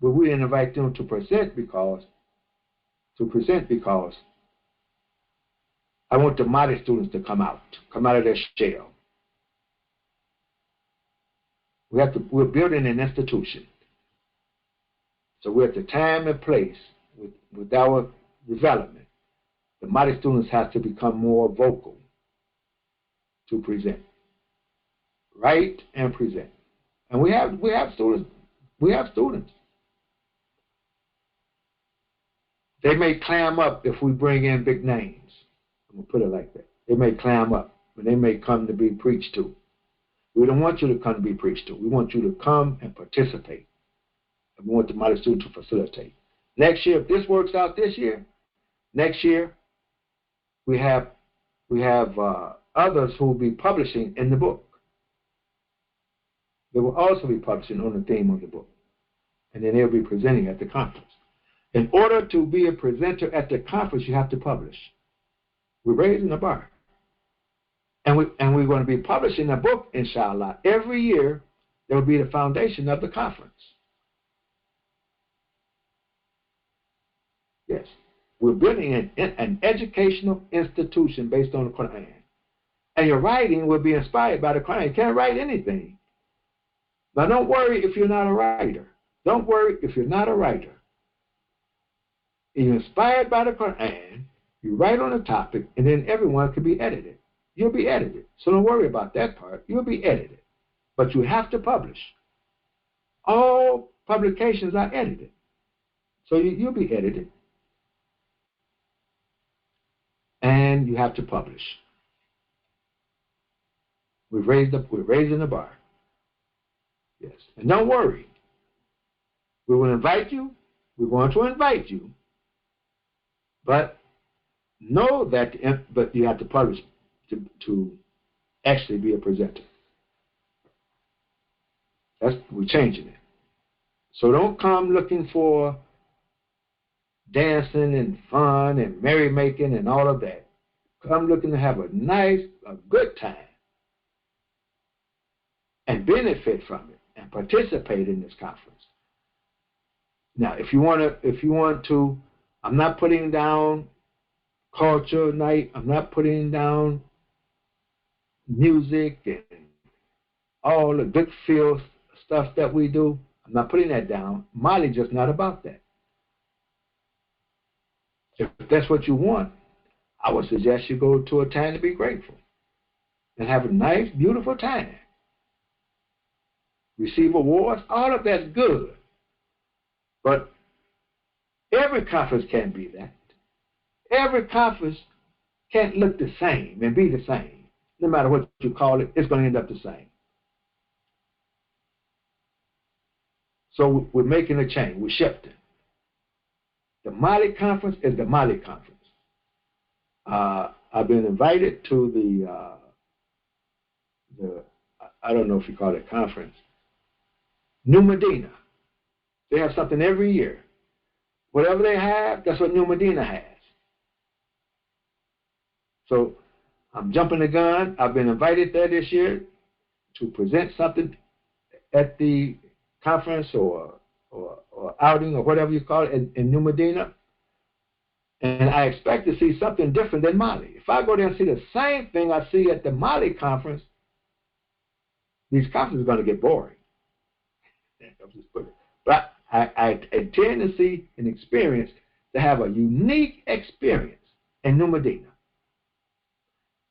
but we didn't invite them to present because I want the Mali students to come out of their shell. We're building an institution. So we're at the time and place with our development. The Mali students have to become more vocal to present. Write and present. And we have students. We have students. They may clam up if we bring in big names. I'm going to put it like that. They may clam up, but they may come to be preached to. We don't want you to come to be preached to. We want you to come and participate. And we want the Mali student to facilitate. Next year, if this works out this year, next year we have others who will be publishing in the book. They will also be publishing on the theme of the book. And then they'll be presenting at the conference. In order to be a presenter at the conference, you have to publish. We're raising the bar. And we're going to be publishing a book, inshallah. Every year, there will be the foundation of the conference. Yes. We're building an educational institution based on the Quran. And your writing will be inspired by the Quran. You can't write anything. Now, don't worry if you're not a writer. Don't worry if you're not a writer. You're inspired by the Quran, you write on a topic, and then everyone can be edited. You'll be edited. So don't worry about that part. You'll be edited. But you have to publish. All publications are edited. So you'll be edited. And you have to publish. We're raising the bar. Yes. And don't worry. We will invite you. We're going to invite you. But know that you have to publish to actually be a presenter. We're changing it. So don't come looking for dancing and fun and merrymaking and all of that. Come looking to have a good time and benefit from it and participate in this conference. Now, if you want to, I'm not putting down culture night. I'm not putting down music and all the good feel stuff that we do. I'm not putting that down. Mali's just not about that. If that's what you want, I would suggest you go to a time to be grateful and have a nice, beautiful time. Receive awards, all of that's good. But every conference can't be that. Every conference can't look the same and be the same. No matter what you call it, it's going to end up the same. So we're making a change. We're shifting. The Mali conference is the Mali conference. I've been invited to the I don't know if you call it conference, New Medina. They have something every year. Whatever they have, that's what New Medina has. So I'm jumping the gun. I've been invited there this year to present something at the conference or outing or whatever you call it in New Medina. And I expect to see something different than Mali. If I go there and see the same thing I see at the Mali conference, these conferences are going to get boring. But I intend to see an experience to have a unique experience in New Medina.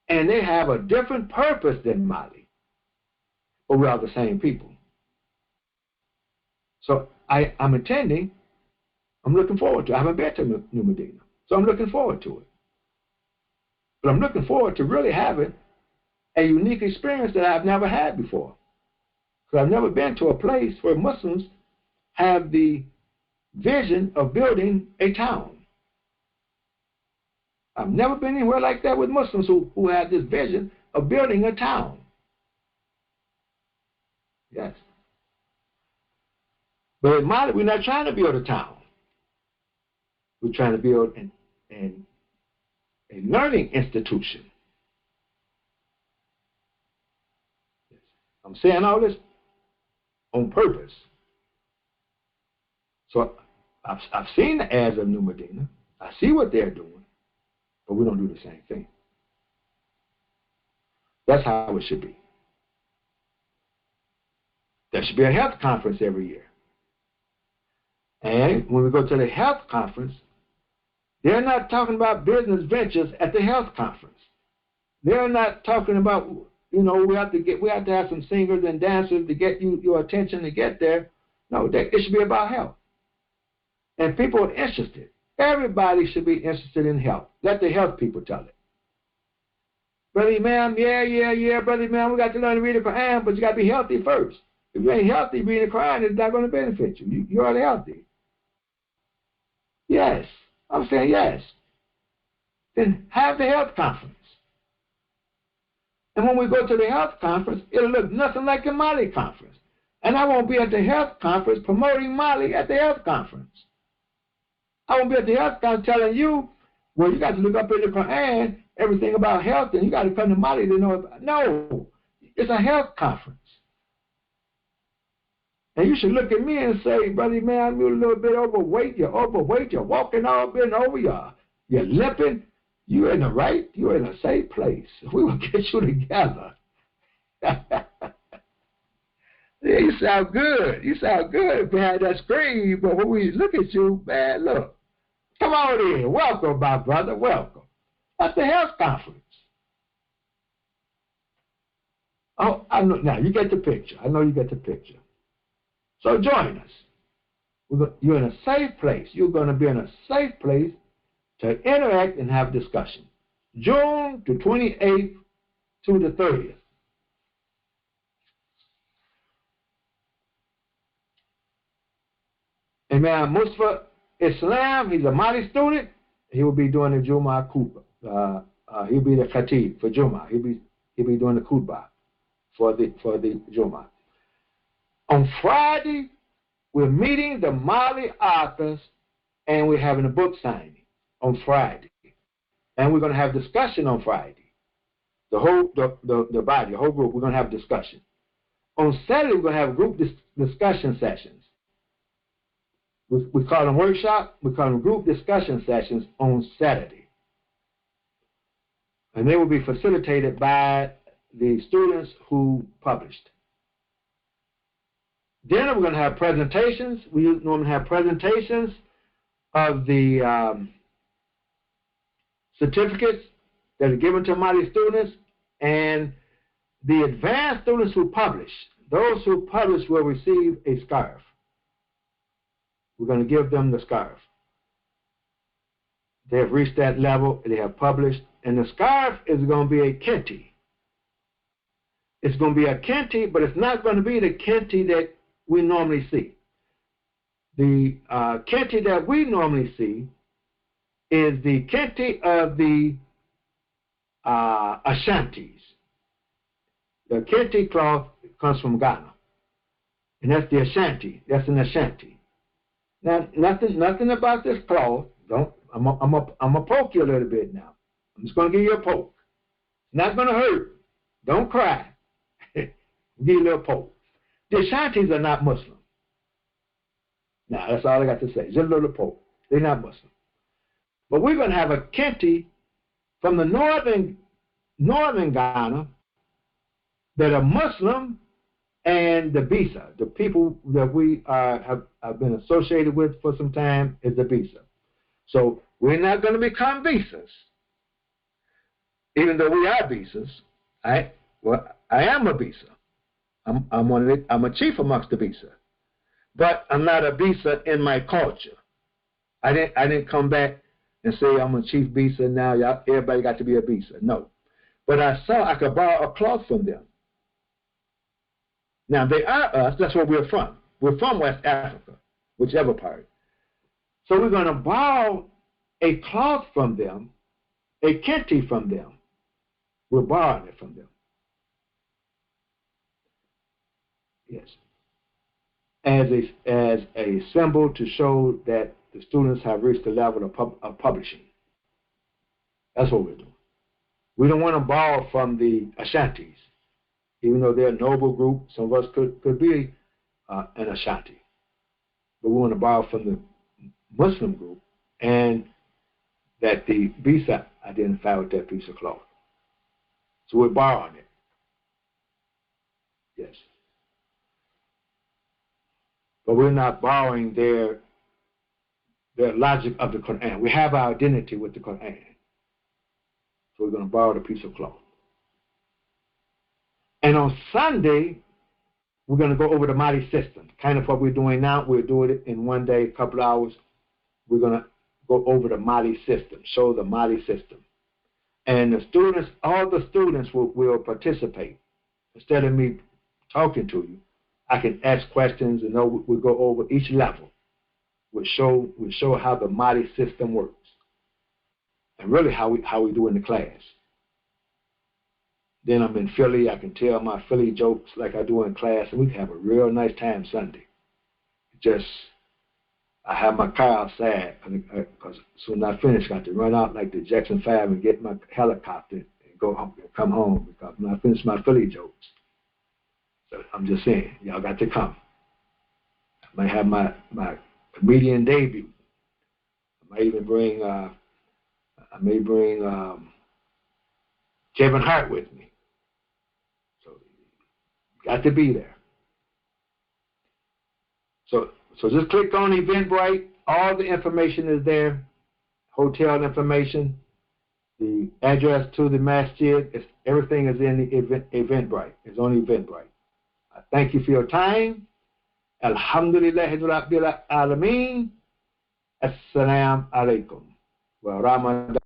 And they have a different purpose than Mali. But we are the same people. So I'm attending. I'm looking forward to it. I haven't been to New Medina, so I'm looking forward to it. But I'm looking forward to really having a unique experience that I've never had before. Because I've never been to a place where Muslims have the vision of building a town. I've never been anywhere like that with Muslims who have this vision of building a town. Yes. But in Mali, we're not trying to build a town. We're trying to build a learning institution. I'm saying all this on purpose. So I've seen the ads of New Medina. I see what they're doing, but we don't do the same thing. That's how it should be. There should be a health conference every year. And when we go to the health conference, they're not talking about business ventures at the health conference. They're not talking about, we have to have some singers and dancers to get your attention to get there. No, it should be about health. And people are interested. Everybody should be interested in health. Let the health people tell it. Brother Imam, yeah, Brother Imam, we got to learn to read the Quran, but you got to be healthy first. If you ain't healthy, reading the Quran is not going to benefit you. You're already healthy. Yes. I'm saying yes. Then have the health conference. And when we go to the health conference, it'll look nothing like the Mali conference. And I won't be at the health conference promoting Mali at the health conference. I won't be at the health conference telling you, well, you got to look up in the Quran everything about health, and you got to come to Mali to know about it. No, it's a health conference. And you should look at me and say, Brother man, you're a little bit overweight. You're overweight. You're walking all bent over. You're limping. You're in a safe place. We will get you together. Yeah, you sound good. You sound good behind that screen. But when we look at you, man, look. Come on in. Welcome, my brother. Welcome. That's the health conference. Oh, I know. Now, you get the picture. I know you get the picture. So join us. You're in a safe place. You're going to be in a safe place to interact and have discussion. June the 28th to the 30th. Imam Mustafa Islam, he's a Mali student. He will be doing the Jumu'ah Khutbah. He'll be the Khatib for Jumu'ah. He'll be doing the Khutbah for the Jumu'ah. On Friday, we're meeting the Mali authors, and we're having a book signing on Friday. And we're going to have discussion on Friday. The whole body, the whole group, we're going to have discussion. On Saturday, we're going to have group discussion sessions. We call them workshop. We call them group discussion sessions on Saturday. And they will be facilitated by the students who published. Then we're going to have presentations. We normally have presentations of the certificates that are given to Mali students, and the advanced students who publish. Those who publish will receive a scarf. We're going to give them the scarf. They have reached that level. They have published. And the scarf is going to be a kenti. It's going to be a kenti, but it's not going to be the kenti that we normally see. The kenti that we normally see is the kenti of the Ashantis. The kenti cloth comes from Ghana. And that's the Ashanti. That's an Ashanti. Now, nothing about this cloth. I'm gonna poke you a little bit now. I'm just gonna give you a poke. It's not gonna hurt. Don't cry. Give you a little poke. The Ashantis are not Muslim. Now, that's all I got to say. Just a little poke. They're not Muslim. But we're gonna have a kenti from the northern Ghana that are Muslim, and the Bisa, the people that we have been associated with for some time, is the Bisa. So we're not going to become Bisas, even though we are Bisas. I am a Bisa. I'm a chief amongst the Bisa. but I'm not a Bisa in my culture. I didn't come back and say I'm a chief Bisa now. Y'all, everybody got to be a Bisa. No. But I saw I could borrow a cloth from them. Now, they are us. That's where we're from. We're from West Africa, whichever part. So we're going to borrow a cloth from them, a kente from them. We're borrowing it from them. Yes. As a symbol to show that the students have reached the level of publishing. That's what we're doing. We don't want to borrow from the Ashantis, even though they're a noble group. Some of us could be an Ashanti. But we want to borrow from the Muslim group, and that the Bisa identify with that piece of cloth. So we're borrowing it. Yes. But we're not borrowing their logic of the Quran. We have our identity with the Quran. So we're going to borrow the piece of cloth. And on Sunday, we're going to go over the Mali system. Kind of what we're doing now. We're doing it in one day, a couple of hours. We're going to go over the Mali system, show the Mali system. And the students, all the students will participate. Instead of me talking to you, I can ask questions, and we'll go over each level. We'll show how the Mali system works, and really how we do in the class. Then I'm in Philly. I can tell my Philly jokes like I do in class, and we can have a real nice time Sunday. Just, I have my car outside, because soon as I finish, I got to run out like the Jackson 5 and get my helicopter and go home, and come home, because when I finish my Philly jokes. So I'm just saying, y'all got to come. I might have my comedian debut. I might even bring, Kevin Hart with me. So you got to be there. So just click on Eventbrite. All the information is there. Hotel information, the address to the masjid, everything is in the Eventbrite. It's on Eventbrite. I thank you for your time. Alhamdulillahi Rabbil Alameen. Assalamu alaikum. Well, Ramadan.